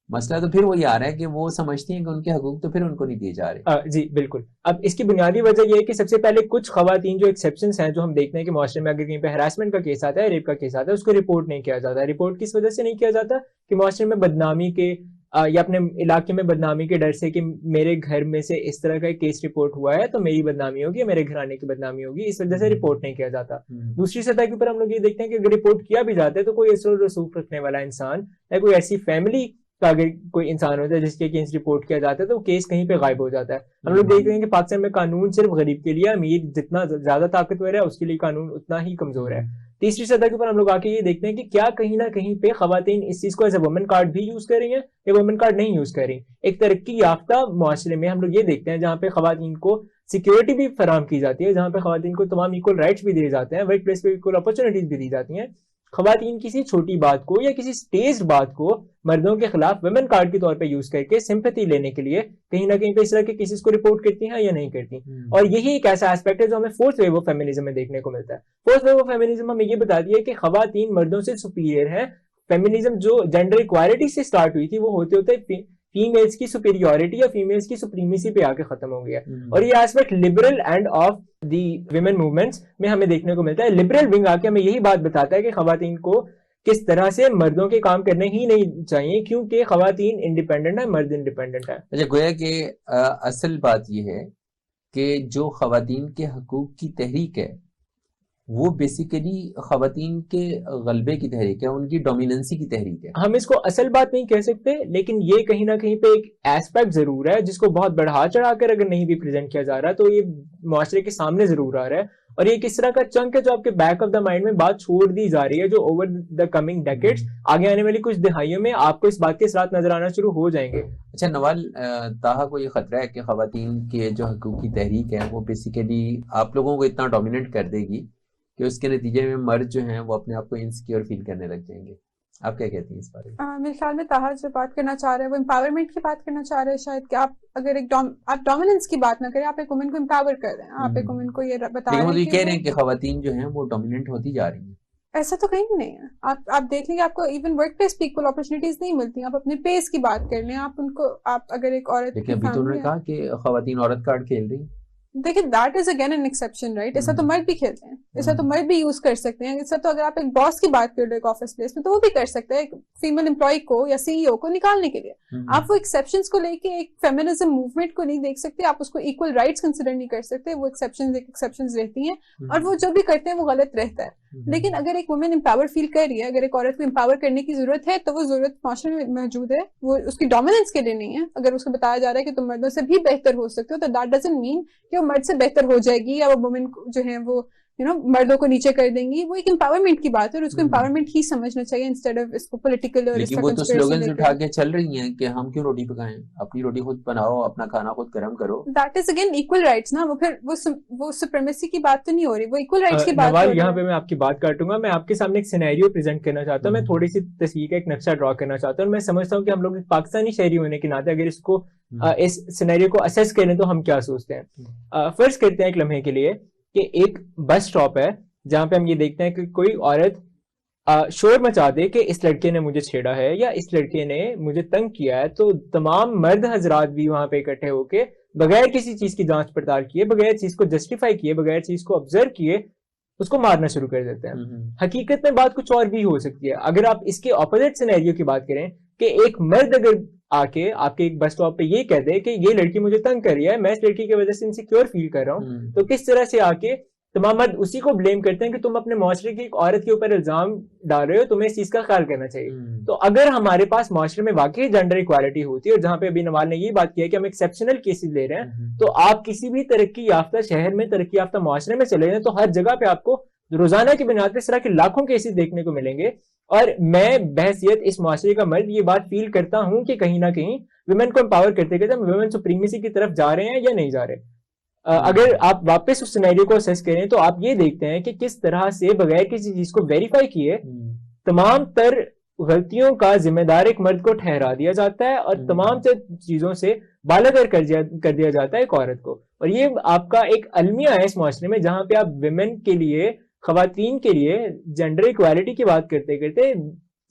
مسئلہ تو پھر وہی آ رہا ہے کہ وہ سمجھتی ہیں کہ ان کے حقوق تو پھر ان کو نہیں دیے جا رہے. جی بالکل. اب اس کی بنیادی وجہ یہ ہے کہ سب سے پہلے کچھ خواتین جو ایکسیپشنز ہیں جو ہم دیکھتے ہیں کہ معاشرے میں اگر کہیں پہ ہراسمنٹ کا کیس آتا ہے, ریپ کا کیس آتا ہے, اس کو رپورٹ نہیں کیا جاتا. رپورٹ کس وجہ سے نہیں کیا جاتا کہ معاشرے میں بدنامی کے یا اپنے علاقے میں بدنامی کے ڈر سے کہ میرے گھر میں سے اس طرح کا ایک کیس رپورٹ ہوا ہے تو میری بدنامی ہوگی, میرے گھرانے کی بدنامی ہوگی, اس وجہ سے رپورٹ نہیں کیا جاتا. دوسری سطح کے اوپر ہم لوگ یہ دیکھتے ہیں کہ اگر رپورٹ کیا بھی جاتا ہے تو کوئی اثر و رسوخ رکھنے والا انسان یا کوئی ایسی فیملی کا اگر کوئی انسان ہوتا ہے جس کے کیس رپورٹ کیا جاتا ہے تو وہ کیس کہیں پہ غائب ہو جاتا ہے. ہم لوگ دیکھ رہے ہیں کہ پاکستان میں قانون صرف غریب کے لیے, امیر جتنا زیادہ طاقتور ہے اس کے لیے قانون اتنا ہی کمزور ہے. تیسری سطح کے اوپر ہم لوگ آ کے یہ دیکھتے ہیں کہ کیا کہیں نہ کہیں پہ خواتین اس چیز کو ایز اے وومن کارڈ بھی یوز کر رہی ہیں یا وومن کارڈ نہیں یوز کر رہی. ایک ترقی یافتہ معاشرے میں ہم لوگ یہ دیکھتے ہیں جہاں پہ خواتین کو سیکیورٹی بھی فراہم کی جاتی ہے, جہاں پہ خواتین کو تمام ایکول رائٹس بھی دیے جاتے ہیں, ورک پلیس پہ ایکول اپرچونیٹیز بھی دی جاتی ہیں. خواتین کسی چھوٹی بات کو یا کسی اسٹیجڈ بات کو مردوں کے خلاف ویمن کارڈ کے طور پہ یوز کر کے سمپیتھی لینے کے لیے کہیں نہ کہیں پہ اس طرح کے کیسز کو رپورٹ کرتی ہیں یا نہیں کرتی. اور یہی ایک ایسا ایسپیکٹ ہے جو ہمیں فورتھ ویو آف فیمنزم میں دیکھنے کو ملتا ہے. فورتھ ویو آف فیمنزم ہمیں یہ بتاتی ہے کہ خواتین مردوں سے سپیریئر ہیں. فیمنزم جو جینڈر ایکوالٹی سے سٹارٹ ہوئی تھی وہ ہوتے ہوتے فیمیلز کی سپیریورٹی یا فیمیلز کی سپریمیسی پہ آ کے ختم ہو گیا. اور یہ aspect liberal and of the women movements میں ہمیں دیکھنے کو ملتا ہے. لبرل ونگ آ کے ہمیں یہی بات بتاتا ہے کہ خواتین کو کس طرح سے مردوں کے کام کرنے ہی نہیں چاہیے کیونکہ خواتین انڈیپینڈنٹ ہے, مرد انڈیپینڈنٹ ہے. اچھا, گویا کہ اصل بات یہ ہے کہ جو خواتین کے حقوق کی تحریک ہے وہ بیسیکلی خواتین کے غلبے کی تحریک ہے, ان کی ڈومیننسی کی تحریک ہے. ہم اس کو اصل بات نہیں کہہ سکتے, لیکن یہ کہیں نہ کہیں پہ ایک ایسپیکٹ ضرور ہے جس کو بہت بڑھا چڑھا کر اگر نہیں بھی پریزنٹ کیا جا رہا تو یہ معاشرے کے سامنے ضرور آ رہا ہے. اور یہ کس طرح کا چنک ہے جو آپ کے بیک آف دا مائنڈ میں بات چھوڑ دی جا رہی ہے, جو اوور دا کمنگ ڈیکیڈز آگے آنے والی کچھ دہائیوں میں آپ کو اس بات کے اثرات نظر آنا شروع ہو جائیں گے. اچھا نوال, تاہا کو یہ خطرہ ہے کہ خواتین کے جو حقوق کی تحریک ہے وہ بیسیکلی آپ لوگوں کو اتنا ڈومیننٹ کر دے گی کہ اس کے نتیجے میں مرد جو ہیں وہ اپنے آپ کو انسیکیور فیل کرنے لگ جائیں گے. آپ کیا کہتی ہیں اس بارے میں؟ میرے خیال میں طاہر جو بات کرنا چاہ رہے ہیں وہ امپاورمنٹ کی بات کرنا چاہ رہے ہیں شاید, کہ آپ اگر آپ ڈومیننس کی بات نہ کریں, آپ ایک وومن کو امپاور کر رہے ہیں, آپ ایک وومن کو یہ بتا رہے ہیں, یہ کہہ رہے ہیں کہ خواتین جو ہیں وہ ڈومیننٹ ہوتی جا رہی ہیں. ایسا تو کہیں نہیں ہے. آپ دیکھ لیں گے آپ کو ایون ورک پلیس پہ ایکول اپرچونیٹیز نہیں ملتی. آپ اپنے پیس کی بات کر لیں, آپ ان کو آپ اگر ایک عورت, لیکن ابھی تو انہوں نے کہا کہ خواتین عورت کارڈ کھیل رہی ہیں. دیکھیں that is again an exception right. ایسا تو مرد بھی کھیلتے ہیں, ایسا تو مرد بھی یوز کر سکتے ہیں. ایسا تو اگر آپ ایک باس کی بات کر لو ایک آفس پلیس میں تو وہ بھی کر سکتے ہیں ایک فیمل امپلائی کو یا سی ای او کو نکالنے کے لیے. آپ وہ ایکسیپشنز کو لے کے ایک فیمنزم موومنٹ کو نہیں دیکھ سکتے, آپ اس کو ایکول رائٹس کنسیڈر نہیں کر سکتے. وہ ایکسیپشنز رہتی ہیں اور وہ جو بھی کرتے ہیں وہ غلط رہتا ہے. لیکن اگر ایک وومن امپاور فیل کر رہی ہے, اگر ایک عورت کو امپاور کرنے کی ضرورت ہے تو وہ ضرورت معاشرے میں موجود ہے, وہ اس کی ڈومیننس کے لیے نہیں ہے. اگر اس کو بتایا جا رہا ہے کہ تم مردوں سے بھی بہتر ہو سکتے ہو تو دیٹ ڈزنٹ مین کہ وہ مرد سے بہتر ہو جائے گی یا وہ وومن جو ہے وہ مردوں کو نیچے کر دیں گی. وہ ایک امپاورمنٹ کی بات ہے اور اس کو امپاورمنٹ ہی سمجھنا چاہیے انسٹیڈ آف اس کو پولیٹیکل. اور لیکن وہ تو سلوگنز اٹھا کے چل رہی ہیں کہ ہم کیوں روٹی پکائیں, اپنی روٹی خود بناؤ, اپنا کھانا خود گرم کرو. That is again equal rights نا. وہ پھر وہ سپریمیسی کی بات تو نہیں ہو رہی, وہ ایکول رائٹس کی بات ہو رہی ہے. یہاں پہ میں آپ کی بات کاٹوں گا, میں آپ کے سامنے ایک سینیریو پریزنٹ کرنا چاہتا ہوں. میں تھوڑی سی تصویر کا ایک نقشہ ڈرا کرنا چاہتا ہوں. میں سمجھتا ہوں کہ ہم لوگ پاکستانی شہری ہونے کے ناطے اگر اس کو اس سینیریو کو اسیس کریں تو ہم کیا سوچتے ہیں. فرض کرتے ہیں ایک لمحے کے لیے کہ ایک بس اسٹاپ ہے جہاں پہ ہم یہ دیکھتے ہیں کہ کوئی عورت شور مچا دے کہ اس لڑکے نے مجھے چھیڑا ہے یا اس لڑکے نے مجھے تنگ کیا ہے, تو تمام مرد حضرات بھی وہاں پہ اکٹھے ہو کے بغیر کسی چیز کی جانچ پڑتال کیے, بغیر چیز کو جسٹیفائی کیے, بغیر چیز کو آبزرو کیے اس کو مارنا شروع کر دیتے ہیں. حقیقت میں بات کچھ اور بھی ہو سکتی ہے. اگر آپ اس کے اپوزٹ سینیریو کی بات کریں کہ ایک مرد اگر آ کے آپ کے ایک بس اسٹاپ پہ یہ کہہ دے کہ یہ لڑکی مجھے تنگ کر رہی ہے, میں اس لڑکی کی وجہ سے انسیکیور فیل کر رہا ہوں, تو کس طرح سے آ کے تمام مرد اسی کو بلیم کرتے ہیں کہ تم اپنے معاشرے کی ایک عورت کے اوپر الزام ڈال رہے ہو, تمہیں اس چیز کا خیال کرنا چاہیے. تو اگر ہمارے پاس معاشرے میں واقعی جینڈر ایکوالٹی ہوتی ہے, اور جہاں پہ ابھی نوال نے یہ بات کیا کہ ہم ایکسیپشنل کیسز لے رہے ہیں, تو آپ کسی بھی ترقی یافتہ شہر میں, ترقی یافتہ معاشرے میں چلے جائیں تو ہر جگہ پہ آپ کو روزانہ کی بنیاد پہ اس طرح کے لاکھوں کیسز دیکھنے کو ملیں گے. اور میں بحثیت اس معاشرے کا مرد یہ بات فیل کرتا ہوں کہ کہیں نہ کہیں ویمن کو امپاور کرتے کرتے ہم ویمن سپریمیسی کی طرف جا رہے ہیں یا نہیں جا رہے. اگر آپ واپس اس سینیریو کو اسیس کریں تو آپ یہ دیکھتے ہیں کہ کس طرح سے بغیر کسی چیز کو ویریفائی کیے تمام تر غلطیوں کا ذمہ دار ایک مرد کو ٹھہرا دیا جاتا ہے اور تمام چیزوں سے بالاتر کر دیا جاتا ہے ایک عورت کو. اور یہ آپ کا ایک المیہ ہے اس معاشرے میں جہاں پہ آپ ویمن کے لیے, خواتین کے لیے جینڈر ایکوالٹی کی بات کرتے کرتے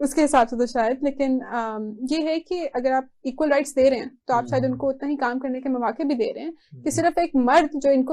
اس کے حساب سے تو شاید، لیکن یہ ہے کہ اگر آپ ایکول رائٹس دے رہے ہیں تو آپ شاید ان کو اتنا ہی کام کرنے کے مواقع بھی دے رہے ہیں کہ صرف ایک مرد جو ان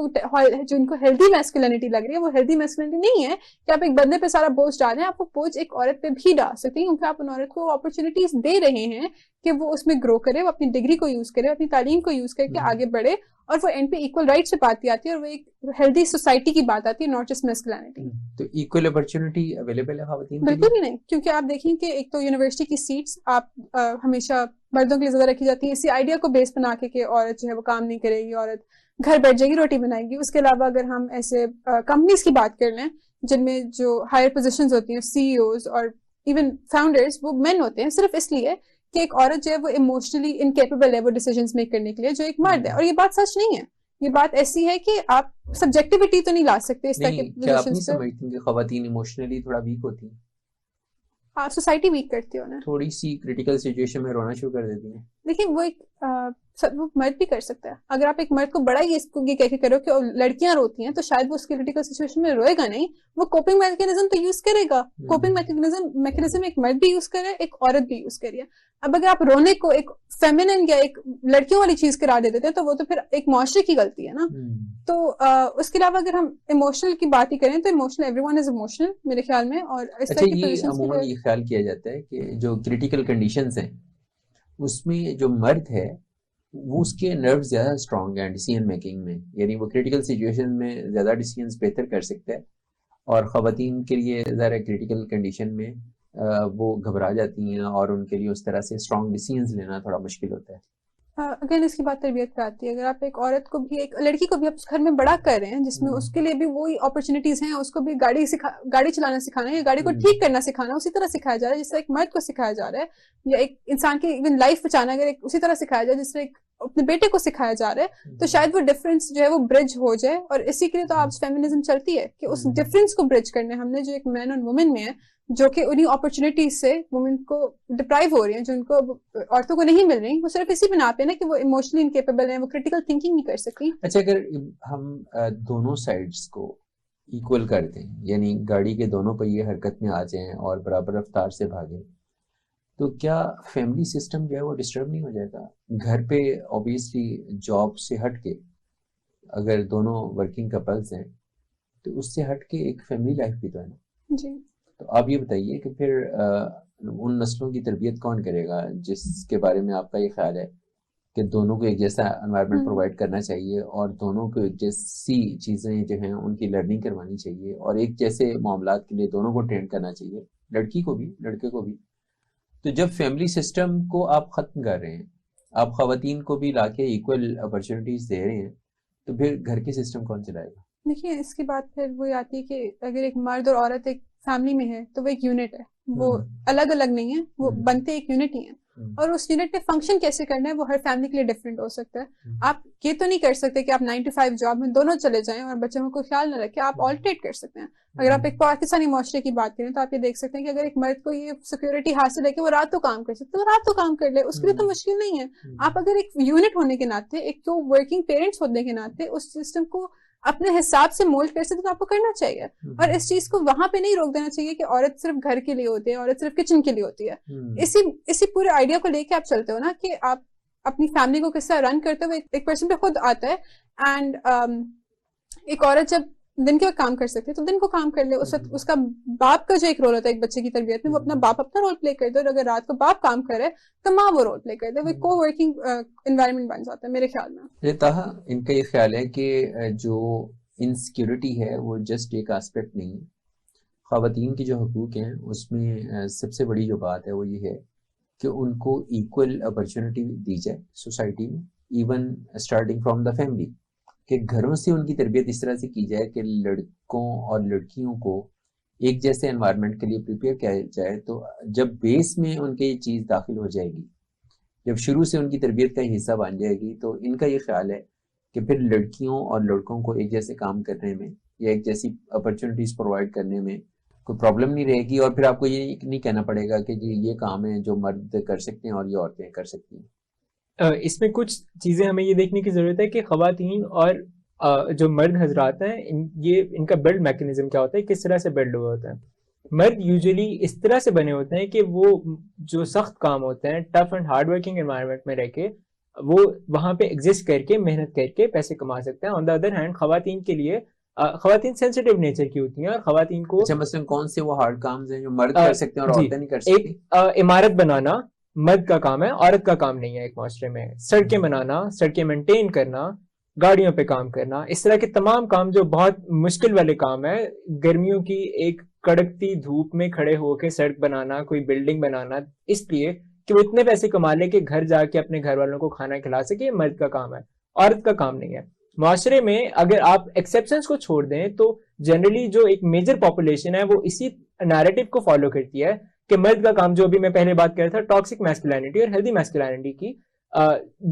کو ہیلدی میسکولینٹی لگ رہی ہے وہ ہیلدی میسکولینٹی نہیں ہے کہ آپ ایک بندے پہ سارا بوجھ ڈالیں. آپ وہ بوجھ ایک عورت پہ بھی ڈال سکتے ہیں کیونکہ آپ ان عورت کو اپرچونیٹیز دے رہے ہیں کہ وہ اس میں گرو کرے، وہ اپنی ڈگری کو یوز کرے، اپنی تعلیم کو یوز کر کے آگے بڑھے، اور وہ اینڈ پہ ایکول رائٹ سے بات آتی ہے اور وہ ایک ہیلدی سوسائٹی کی بات آتی ہے، ناٹ جسٹ میسکولینٹی. تو ایکول اپرچونٹی اویلیبل ہے خواتین کے بالکل ہی نہیں، کیونکہ آپ دیکھیں کہ ایک تو یونیورسٹی کی سیٹس آپ ہمیشہ مردوں کے لیے زیادہ رکھی جاتی ہیں اسی آئیڈیا کو بیس بنا کے کہ عورت جو ہے وہ کام نہیں کرے گی، عورت گھر بیٹھ جائے گی، روٹی بنائے گی. اس کے علاوہ اگر ہم ایسے کمپنیز کی بات کر لیں جن میں جو ہائر پوزیشنز ہوتی ہیں، سی ای اوز اور ایون فاؤنڈرز، وہ مین ہوتے ہیں صرف اس لیے کہ ایک عورت جو ہے وہ ایموشنلی انکیپیبل ہے وہ ڈیسیجنز میک کرنے کے لیے جو ایک مرد ہے. اور یہ بات سچ نہیں ہے، یہ بات ایسی ہے کہ آپ سبجیکٹیوٹی تو نہیں لا سکتے اس طرح کے نہیں. کیا آپ نہیں سمجھتی کہ خواتین ایموشنلی تھوڑا ویک ہوتی ہیں؟ سوسائٹی ویک کرتی ہے انہیں، تھوڑی سی کریٹیکل سچویشن میں رونا شروع کر دیتی ہیں. دیکھیں وہ ایک وہ مرد بھی کر سکتا ہے. اگر آپ ایک مرد کو بڑا یہ کہہ کے کرو کہ لڑکیاں روتی ہیں تو شاید وہ اس کریٹیکل سچویشن میں روئے گا نہیں، وہ کوپنگ میکینزم تو یوز کرے گا. کوپنگ میکینزم ایک مرد بھی یوز کرے، ایک عورت بھی یوز کریے. اب اگر آپ رونے کو ایک فیمینن یا ایک لڑکیوں والی چیز قرار دے دیتے ہیں تو وہ تو پھر ایک معاشرے کی غلطی ہے نا. تو اس کے علاوہ اگر ہم ایموشنل کی بات ہی کریں تو emotional every one is emotional میرے خیال میں. اور اس طرح کی یہ عموماً یہ خیال کیا جاتا ہے کہ جو کریٹیکل کنڈیشنز ہیں اس میں جو مرد ہے وہ اس کے نرو زیادہ اسٹرانگ ہیں ڈیسیژن میکنگ میں، یعنی وہ کریٹیکل سچویشن میں زیادہ ڈیسیژنز بہتر کر سکتا ہے. اور خواتین کے لیے ذرا کریٹیکل کنڈیشن میں وہ گھبرا جاتی ہیں اور ان کے لیے اس طرح سے اسٹرانگ ڈیسیژنز لینا تھوڑا مشکل ہوتا ہے. اگین اس کی بات تربیت پہ آتی ہے. اگر آپ ایک عورت کو بھی، ایک لڑکی کو بھی آپ گھر میں بڑا کر رہے ہیں جس میں اس کے لیے بھی وہی اپرچونیٹیز ہیں، اس کو بھی گاڑی چلانا سکھانا ہے یا گاڑی کو ٹھیک کرنا سکھانا اسی طرح سکھایا جا رہا ہے جس طرح ایک مرد کو سکھایا جا رہا ہے، یا ایک انسان کی ایون لائف بچانا اگر اسی طرح سکھایا جائے جس طرح ایک اپنے بیٹے کو سکھایا جا رہا ہے، تو شاید وہ ڈفرینس جو ہے وہ برج ہو جائے. اور اسی کے لیے تو آج فیمنزم چلتی ہے کہ اس ڈفرینس کو برج کرنے ہم نے جو ایک مین اور وومن میں ہے جو کہ انہیں اپرچونیٹیز سے وومن کو ڈپرائیو ہو رہی ہیں، جو ان کو عورتوں کو نہیں مل رہی، وہ صرف اسی بنا پہ نا کہ وہ ایموشنلی انکیپیبل ہیں، وہ کریٹیکل تھنکنگ نہیں کر سکتی. اچھا، اگر ہم دونوں سائڈس کو ایکول کر دیں، یعنی گاڑی کے دونوں پہیے حرکت میں آ جائیں اور برابر رفتار سے بھاگیں، تو کیا فیملی سسٹم جو ہے وہ ڈسٹرب نہیں ہو جائے گا؟ گھر پہ اوبیسلی جاب سے ہٹ کے اگر دونوں ورکنگ کپلز ہیں تو اس سے ہٹ کے ایک فیملی لائف بھی تو ہے نا. جی. تو آپ یہ بتائیے کہ پھر ان نسلوں کی تربیت کون کرے گا جس کے بارے میں آپ کا یہ خیال ہے کہ دونوں کو ایک جیسا انوائرمنٹ پرووائڈ کرنا چاہیے اور دونوں کو ایک جیسی چیزیں جو ہیں ان کی لرننگ کروانی چاہیے اور ایک جیسے معاملات کے لیے دونوں کو ٹرین کرنا چاہیے، لڑکی کو بھی لڑکے کو بھی. تو جب فیملی سسٹم کو آپ ختم کر رہے ہیں، آپ خواتین کو بھی لا کے ایکول اپرچونیٹیز دے رہے ہیں، تو پھر گھر کے سسٹم کون چلائے گا؟ دیکھیے اس کی بات پھر وہی آتی ہے کہ اگر ایک مرد اور عورت ایک فیملی میں ہے تو وہ ایک یونٹ ہے، وہ الگ الگ نہیں ہے، وہ بنتے ایک یونٹ ہی ہیں. اور اس یونٹ میں فنکشن کیسے کرنا ہے وہ ہر فیملی کے لیے ڈفرینٹ ہو سکتا ہے. آپ یہ تو نہیں کر سکتے کہ آپ 9 to 5 جاب میں دونوں چلے جائیں اور بچوں کو کوئی خیال نہ رکھے. آپ آلٹریٹ کر سکتے ہیں. اگر آپ ایک پاکستانی معاشرے کی بات کریں تو آپ یہ دیکھ سکتے ہیں کہ اگر ایک مرد کو یہ سیکورٹی حاصل ہے کہ وہ رات کو کام کر سکتے وہ رات کو کام کر لے، اس کے لیے تو مشکل نہیں ہے. آپ اگر ایک یونٹ ہونے کے ناطے، ایک تو ورکنگ پیرنٹس ہونے کے ناطے اس سسٹم کو اپنے حساب سے مولڈ کر سکتے تو آپ کو کرنا چاہیے. اور اس چیز کو وہاں پہ نہیں روک دینا چاہیے کہ عورت صرف گھر کے لیے ہوتی ہے، عورت صرف کچن کے لیے ہوتی ہے. اسی پورے آئیڈیا کو لے کے آپ چلتے ہو نا کہ آپ اپنی فیملی کو کس طرح رن کرتے ہوئے ایک پرسن پہ خود آتا ہے. اینڈ ایک عورت جب دن کے وقت کام کر سکتے تو دن کو کام کر لے. اس کا باپ کا جو ایک رول ہوتا ہے ایک بچے کی تربیت میں، وہ اپنا باپ اپنا رول پلے کر دے، اور اگر رات کو باپ کام کرے تو ماں وہ رول پلے کر دے. وہ کو ورکنگ انوائرمنٹ بن جاتا ہے میرے خیال میں. تاہا ان کا یہ خیال ہے کہ جو انسیکیورٹی ہے وہ جسٹ ایک آسپیکٹ نہیں ہے. خواتین کے جو حقوق ہیں اس میں سب سے بڑی جو بات ہے وہ یہ ہے کہ ان کو ایکول اپرچونٹی دی جائے سوسائٹی میں، even starting from the family, کہ گھروں سے ان کی تربیت اس طرح سے کی جائے کہ لڑکوں اور لڑکیوں کو ایک جیسے انوائرمنٹ کے لیے پریپیئر کیا جائے. تو جب بیس میں ان کے یہ چیز داخل ہو جائے گی، جب شروع سے ان کی تربیت کا حصہ بن جائے گی، تو ان کا یہ خیال ہے کہ پھر لڑکیوں اور لڑکوں کو ایک جیسے کام کرنے میں یا ایک جیسی اپرچونیٹیز پرووائڈ کرنے میں کوئی پرابلم نہیں رہے گی. اور پھر آپ کو یہ نہیں کہنا پڑے گا کہ جی یہ کام ہے جو مرد کر سکتے ہیں اور یہ عورتیں کر سکتی ہیں. اس میں کچھ چیزیں ہمیں یہ دیکھنے کی ضرورت ہے کہ خواتین اور جو مرد حضرات ہیں ان کا بلڈ میکینزم کیا ہوتا ہے، کس طرح سے بلڈ ہوا ہوتا ہے. مرد یوزلی اس طرح سے بنے ہوتے ہیں کہ وہ جو سخت کام ہوتے ہیں tough and hard working environment میں رہ کے وہ وہاں پہ ایگزسٹ کر کے محنت کر کے پیسے کما سکتے ہیں. آن دا ادر ہینڈ خواتین کے لیے خواتین سینسیٹیو نیچر کی ہوتی ہیں اور خواتین کو اچھا مثلا کون سے وہ ہارڈ کامز ہیں جو مرد کر سکتے ہیں اور عورتیں نہیں کر سکتی؟ ایک عمارت بنانا مرد کا کام ہے, عورت کا کام نہیں ہے ایک معاشرے میں. سڑکیں بنانا, سڑکیں مینٹین کرنا, گاڑیوں پہ کام کرنا, اس طرح کے تمام کام جو بہت مشکل والے کام ہے, گرمیوں کی ایک کڑکتی دھوپ میں کھڑے ہو کے سڑک بنانا, کوئی بلڈنگ بنانا, اس لیے کہ وہ اتنے پیسے کما لے کہ گھر جا کے اپنے گھر والوں کو کھانا کھلا سکے, مرد کا کام ہے, عورت کا کام نہیں ہے. معاشرے میں اگر آپ ایکسیپشنز کو چھوڑ دیں تو جنرلی جو ایک میجر پاپولیشن ہے وہ اسی نیریٹو کو فالو کرتی ہے کہ مرد کا کام, جو ابھی میں پہلے بات کر رہا تھا ٹاکسک میسکولینٹی اور ہیلدی میسکولینٹی کی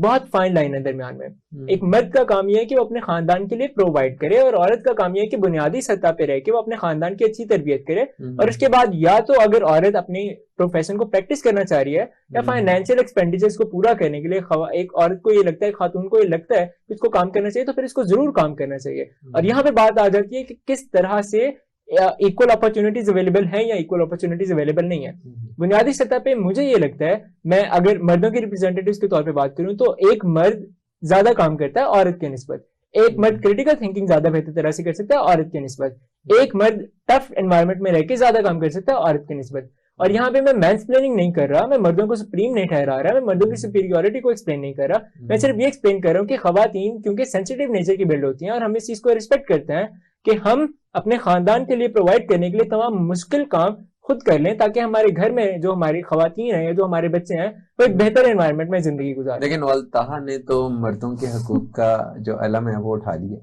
بہت فائن لائن ہے درمیان میں. ایک مرد کا کام یہ ہے کہ وہ اپنے خاندان کے لیے پرووائڈ کرے, اور عورت کا کام یہ ہے کہ بنیادی سطح پہ رہ کے وہ اپنے خاندان کی اچھی تربیت کرے, اور اس کے بعد یا تو اگر عورت اپنی پروفیشن کو پریکٹس کرنا چاہ رہی ہے یا فائنینشیل ایکسپینڈیچرز کو پورا کرنے کے لیے ایک عورت کو یہ لگتا ہے, خاتون کو یہ لگتا ہے کہ اس کو کام کرنا چاہیے, تو پھر اس کو ضرور کام کرنا چاہیے. اور یہاں پہ بات آ جاتی ہے کہ کس طرح سے ایکول اپرچونٹیز اویلیبل ہیں یا ایکول اپرچونیٹیز اویلیبل نہیں ہے. بنیادی سطح پہ مجھے یہ لگتا ہے, میں اگر مردوں کے ریپرزینٹیٹیوز کے طور پہ بات کروں تو ایک مرد زیادہ کام کرتا ہے عورت کے نسبت, ایک مرد کریٹیکل تھنکنگ زیادہ بہتر طرح سے کر سکتا ہے عورت کے نسبت, ایک مرد ٹف انوائرمنٹ میں رہ کے زیادہ کام کر سکتا ہے عورت کے نسبت. اور یہاں پہ میں مینس پلیننگ نہیں کر رہا, میں مردوں کو سپریم نہیں ٹھہرا رہا, میں مردوں کی سپیریورٹی کو ایکسپلین نہیں کر رہا, میں صرف یہ ایکسپلین کر رہا ہوں کہ خواتین کیونکہ سینسیٹیو نیچر کی بلڈ ہوتی ہیں اور ہم اس چیز کو ریسپیکٹ کرتے ہیں کہ ہم اپنے خاندان کے لیے پرووائڈ کرنے کے لیے تمام مشکل کام خود کر لیں تاکہ ہمارے گھر میں جو ہماری خواتین ہیں, جو ہمارے بچے ہیں, وہ ایک بہتر انوائرمنٹ میں زندگی گزاریں. لیکن والتہا نے تو مردوں کے حقوق کا جو علم ہے وہ اٹھا لیا,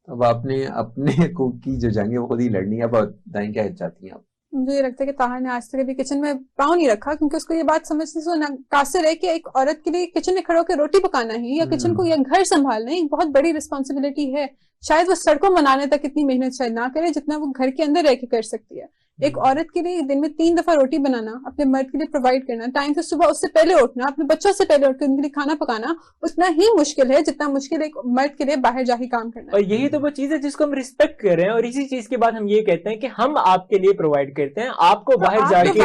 اب آپ نے اپنے حقوق کی جو جنگ ہے وہ خود ہی لڑنی ہے. اب بتائیں کیا چاہتی ہیں آپ؟ مجھے یہ لگتا ہے کہ طاہر نے آج تک ابھی کچن میں پاؤں نہیں رکھا, کیونکہ اس کو یہ بات سمجھنے سے قاصر ہے کہ ایک عورت کے لیے کچن میں کھڑے ہو کے روٹی پکانا ہے یا کچن کو یا گھر سنبھالنا ایک بہت بڑی رسپانسبلٹی ہے. شاید وہ سڑکوں بنانے تک اتنی محنت شاید نہ کرے جتنا وہ گھر کے اندر رہ کے کر سکتی ہے. ایک عورت کے لیے دن میں 3 دفعہ روٹی بنانا, اپنے مرد کے لیے پرووائڈ کرنا, ٹائم سے صبح اس سے پہلے اٹھنا, اپنے بچوں سے پہلے اٹھ کے ان کے لیے کھانا پکانا اتنا ہی مشکل ہے جتنا مشکل ایک مرد کے لیے باہر جا کے کام کرنا. اور یہی تو وہ چیز ہے جس کو ہم ریسپیکٹ کر رہے ہیں, اور اسی چیز کے بعد ہم یہ کہتے ہیں کہ ہم آپ کے لیے پرووائڈ کرتے ہیں, آپ کو باہر جا کے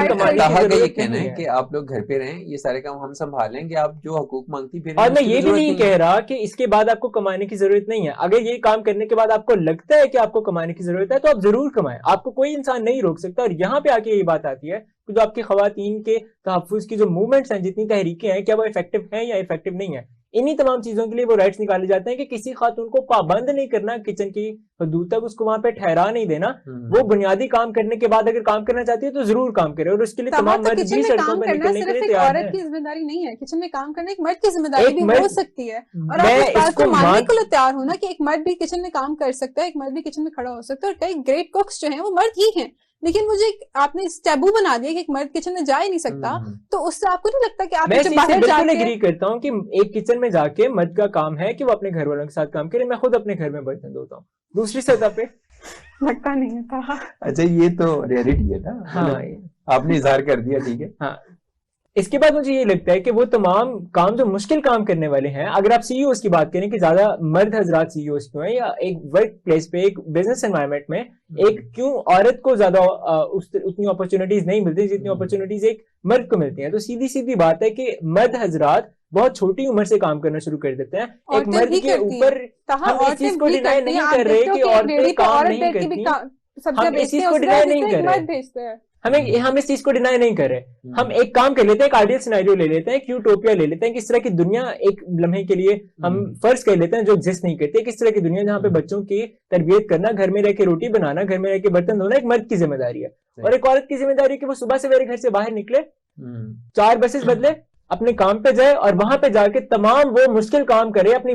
یہ کہنا ہے کہ آپ لوگ گھر پہ رہیں, یہ سارے کام ہم سنبھال لیں گے, آپ جو حقوق مانگتی پھر. اور میں یہ بھی نہیں کہہ رہا کہ اس کے بعد آپ کو کمانے کی ضرورت نہیں ہے. اگر یہ کام کرنے کے بعد آپ کو لگتا ہے کہ آپ کو کمانے کی ضرورت ہے تو آپ ضرور کمائیں, آپ کو کوئی انسان نہیں روک سکتا. اور یہاں پہ آ کے یہ بات آتی ہے کہ جو آپ کی خواتین کے تحفظ کی جو موومنٹس ہیں, جتنی تحریکیں ہیں, کیا وہ افیکٹو ہیں یا افیکٹو نہیں ہے. انہی تمام چیزوں کے لیے وہ رائٹس نکالے جاتے ہیں کہ کسی خاتون کو پابند نہیں کرنا کچن کی حدود تک, اس کو وہاں پہ ٹھہرا نہیں دینا. وہ بنیادی کام کرنے کے بعد اگر کام کرنا چاہتی ہے تو ضرور کام کرے, اور اس کے لیے تمام مرد بھی سڑکوں پہ نکلنے کے لیے تیار ہیں. عورت کی ذمہ داری نہیں ہے کچن میں کام کرنا, ایک مرد کی ذمہ داری بھی ہو سکتی ہے. اور آپ اس بات کو ماننے کے لیے تیار ہونا کہ ایک مرد بھی کچن میں کام کر سکتا ہے, ایک مرد بھی کچن میں کھڑا ہو سکتا ہے. اور کئی گریٹ کوکس جو ہیں وہ مرد ہی ہیں, لیکن مجھے آپ نے ٹیبو بنا دیا کہ ایک مرد کچن میں جا ہی نہیں سکتا, تو اس سے آپ کو نہیں لگتا کہ آپ بالکل ایگری کرتا ہوں کہ ایک کچن میں جا کے مرد کا کام ہے کہ وہ اپنے گھر والوں کے ساتھ کام کرے. میں خود اپنے گھر میں برتن دھوتا ہوں, دوسری سطح پہ لگتا نہیں تھا. اچھا یہ تو ریئلٹی ہے نا, ہاں آپ نے اظہار کر دیا, ٹھیک ہے. ہاں اس کے بعد مجھے یہ لگتا ہے کہ وہ تمام کام جو مشکل کام کرنے والے ہیں, اگر آپ سی ای اوز کی بات کریں کہ زیادہ مرد حضرات سی ای اوز کیوں ہیں, یا ایک ورک پلیس پہ ایک بزنس انوائرمنٹ میں ایک کیوں عورت کو زیادہ اتنی اپرچونیٹیز نہیں ملتی جتنی اپرچونیٹیز ایک مرد کو ملتی ہیں, تو سیدھی بات ہے کہ مرد حضرات بہت چھوٹی عمر سے کام کرنا شروع کر دیتے ہیں. ایک مرد کے اوپر ہم اس چیز کو ڈینائی نہیں کر رہے کہ عورتیں کام نہیں کرتی, ہم اس چیز کو ڈینائی نہیں کر رہے, ہم اس چیز کو ڈینائی نہیں کر رہے. ہم ایک کام کر لیتے ہیں, ایک آئیڈیل سینیریو لے لیتے ہیں, ایک یوٹوپیا لے لیتے ہیں, کس طرح کی دنیا ایک لمحے کے لیے ہم فرض کر لیتے ہیں جو ایگزسٹ نہیں کرتے, کس طرح کی دنیا جہاں پہ بچوں کی تربیت کرنا, گھر میں رہ کے روٹی بنانا, گھر میں رہ کے برتن دھونا ایک مرد کی ذمہ داری ہے, اور ایک عورت کی ذمہ داری ہے کہ وہ صبح سویرے گھر سے باہر نکلے, 4 بسز بدلے, اپنے کام پہ جائے, اور وہاں پہ جا کے تمام وہ مشکل کام کرے, اپنی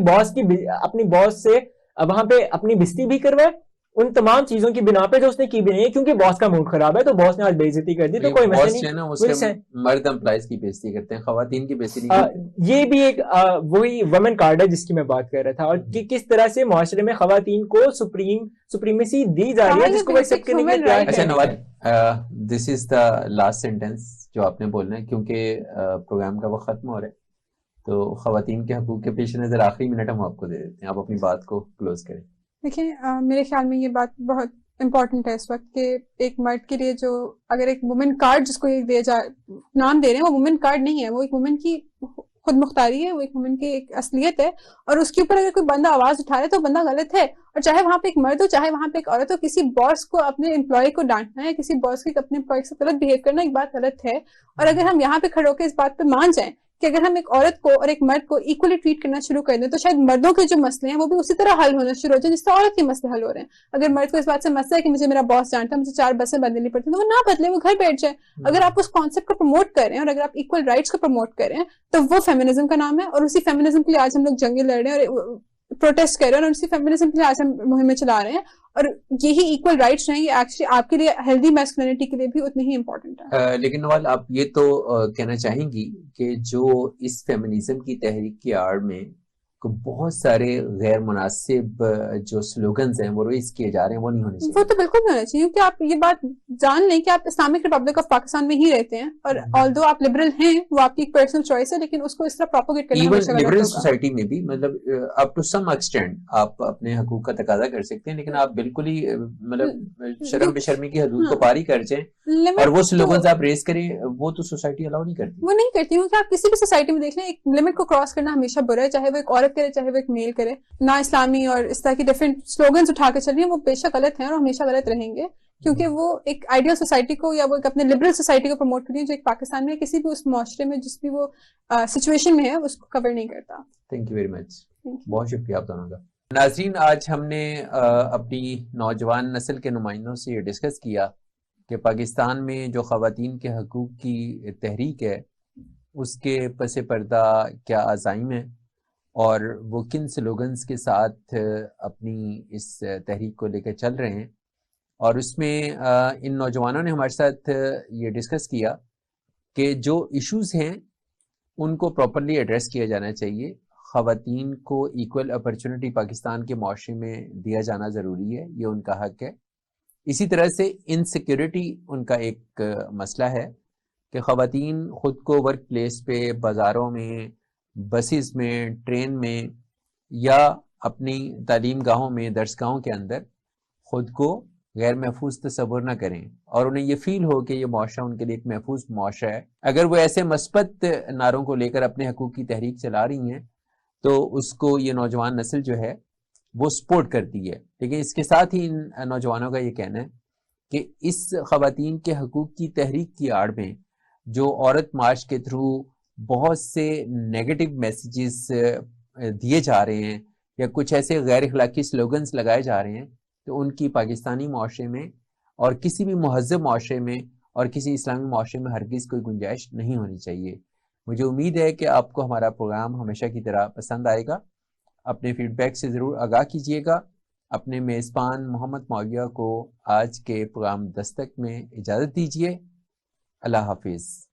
باس سے وہاں پہ اپنی بستی بھی کروائے, ان تمام چیزوں کی بنا پہ جو اس نے کی بھی نہیں ہے, کیونکہ باس کا موڈ خراب ہے تو باس نے آج بے عزتی کر دی, تو کوئی مسئلہ نہیں. مرد امپلائیز کی بے عزتی کرتے ہیں, خواتین کی بے عزتی نہیں کرتے. یہ بھی ایک وہی وومن کارڈ ہے جس کی میں بات کر رہا تھا, اور کس طرح سے معاشرے میں خواتین کو سپریمیسی دی جا رہی ہے جس کو وہ ایکسپٹ کرنے کے لیے تیار ہے. اچھا نواز, دس از دا لاسٹ سینٹینس جو آپ نے بولنا ہے, کیونکہ پروگرام کا وقت ختم ہو رہا ہے, تو خواتین کے حقوق کے پیش نظر آخری منٹ ہم آپ کو دے دیتے ہیں, آپ اپنی بات کو کلوز کریں. دیکھیں میرے خیال میں یہ بات بہت امپورٹنٹ ہے اس وقت کہ ایک مرد کے لیے جو اگر ایک وومن کارڈ جس کو نام دے رہے ہیں وہ وومن کارڈ نہیں ہے, وہ ایک وومن کی خود مختاری ہے, وہ ایک وومن کی ایک اصلیت ہے, اور اس کے اوپر اگر کوئی بندہ آواز اٹھا رہا ہے تو بندہ غلط ہے. اور چاہے وہاں پہ ایک مرد ہو چاہے وہاں پہ ایک عورت ہو, کسی باس کو اپنے امپلائی کو ڈانٹنا ہے, کسی باس کی اپنے امپلائی سے غلط بہیو کرنا ایک بات غلط ہے. اور اگر ہم یہاں پہ کھڑے ہو کے اس بات پہ مان جائیں کہ اگر ہم ایک عورت کو اور ایک مرد کو ایکولی ٹریٹ کرنا شروع کر دیں تو شاید مردوں کے جو مسئلے ہیں وہ بھی اسی طرح حل ہونا شروع ہو جائیں جس سے عورت کے مسئلے حل ہو رہے ہیں. اگر مرد کو اس بات سے مسئلہ ہے کہ مجھے میرا باس جانتا ہے, مجھے 4 بسیں بدلنی پڑتی ہیں, تو وہ نہ بدلے, وہ گھر بیٹھ جائے. اگر آپ اس کانسیپٹ کو پروموٹ کر رہے ہیں اور اگر آپ ایکول رائٹس کو پروموٹ کر رہے ہیں تو وہ فیمنزم کا نام ہے, اور اسی فیمنزم کے لیے آج ہم لوگ جنگیں لڑ رہے ہیں اور پروٹیسٹ کر رہے ہیں, اور اسی فیمنزم کے لیے آج ہم مہمیں چلا رہے ہیں. اور یہی ایکول رائٹس ہیں, یہ ایکچولی آپ کے لیے ہیلدی میسکولینٹی کے لیے بھی اتنی ہی امپورٹنٹ ہے. لیکن نوال آپ یہ تو کہنا چاہیں گی کہ جو اس فیمنزم کی تحریک کی آڑ میں بہت سارے غیر مناسب جو سلوگنز ہیں وہ ریز کیے جا رہے ہیں وہ نہیں ہونے چاہیے. وہ تو بالکل نہیں ہونا چاہیے, کیونکہ آپ یہ بات جان لیں کہ آپ اسلامک ریپبلک آف پاکستان میں ہی رہتے ہیں, اور آلدو آپ لبرل ہیں وہ آپ کی ایک پرسنل چوائس ہے, لیکن اس کو اس طرح پروپوگیٹ کرنا ہمیشہ غلط ہوگا. لبرل سوسائٹی میں بھی مطلب اپ ٹو سم ایکسٹینٹ آپ اپنے حقوق کا تقاضا کر سکتے ہیں, لیکن آپ بالکل ہی مطلب شرم بے شرمی کی حدود کو پاری کر جائیں اور وہ سلوگنز آپ ریز کریں, وہ تو سوسائٹی الاؤ نہیں کرتی. وہ نہیں کرتی ہوں کہ آپ کسی بھی سوسائٹی میں دیکھ لیں ایک لمٹ کو کراس کرنا ہمیشہ برا ہے, چاہے وہ ایک عورت کرے چاہے وہ ایک میل کرے. نا اسلامی اور اس طرح کی ڈفرینٹ سلوگنز اٹھا کے چل رہی ہیں وہ بے شک غلط ہیں اور ہمیشہ غلط رہیں گے, کیونکہ وہ ایک آئیڈیل سوسائٹی کو یا وہ ایک اپنے لبرل سوسائٹی کو پروموٹ کر رہی ہے جو ایک پاکستان میں کسی بھی اس معاشرے میں جس بھی وہ سچویشن میں ہے اس کو کور نہیں کرتا. تھینک یو ویری مچ, بہت شکریہ آپ دونوں کا. ناظرین, آج ہم نے اپنی نوجوان نسل کے نمائندوں سے یہ ڈسکس کیا کہ پاکستان میں جو خواتین کے حقوق کی تحریک ہے اس کے پس پردہ کیا عزائم ہیں اور وہ کن سلوگنز کے ساتھ اپنی اس تحریک کو لے کر چل رہے ہیں. اور اس میں ان نوجوانوں نے ہمارے ساتھ یہ ڈسکس کیا کہ جو ایشوز ہیں ان کو پراپرلی ایڈریس کیا جانا چاہیے. خواتین کو ایکول اپرچونٹی پاکستان کے معاشرے میں دیا جانا ضروری ہے, یہ ان کا حق ہے. اسی طرح سے انسیکیورٹی ان کا ایک مسئلہ ہے کہ خواتین خود کو ورک پلیس پہ, بازاروں میں, بسیز میں, ٹرین میں یا اپنی تعلیم گاہوں میں, درس گاہوں کے اندر خود کو غیر محفوظ تصور نہ کریں اور انہیں یہ فیل ہو کہ یہ معاشرہ ان کے لیے ایک محفوظ معاشرہ ہے. اگر وہ ایسے مثبت نعروں کو لے کر اپنے حقوق کی تحریک چلا رہی ہیں تو اس کو یہ نوجوان نسل جو ہے وہ سپورٹ کرتی ہے. لیکن اس کے ساتھ ہی ان نوجوانوں کا یہ کہنا ہے کہ اس خواتین کے حقوق کی تحریک کی آڑ میں جو عورت مارچ کے تھرو بہت سے نیگیٹو میسیجز دیے جا رہے ہیں یا کچھ ایسے غیر اخلاقی سلوگنز لگائے جا رہے ہیں تو ان کی پاکستانی معاشرے میں اور کسی بھی مہذب معاشرے میں اور کسی اسلامی معاشرے میں ہرگز کوئی گنجائش نہیں ہونی چاہیے. مجھے امید ہے کہ آپ کو ہمارا پروگرام ہمیشہ کی طرح پسند آئے گا. اپنے فیڈ بیک سے ضرور آگاہ کیجیے گا. اپنے میزبان محمد معاویہ کو آج کے پروگرام دستک میں اجازت دیجیے. اللہ حافظ.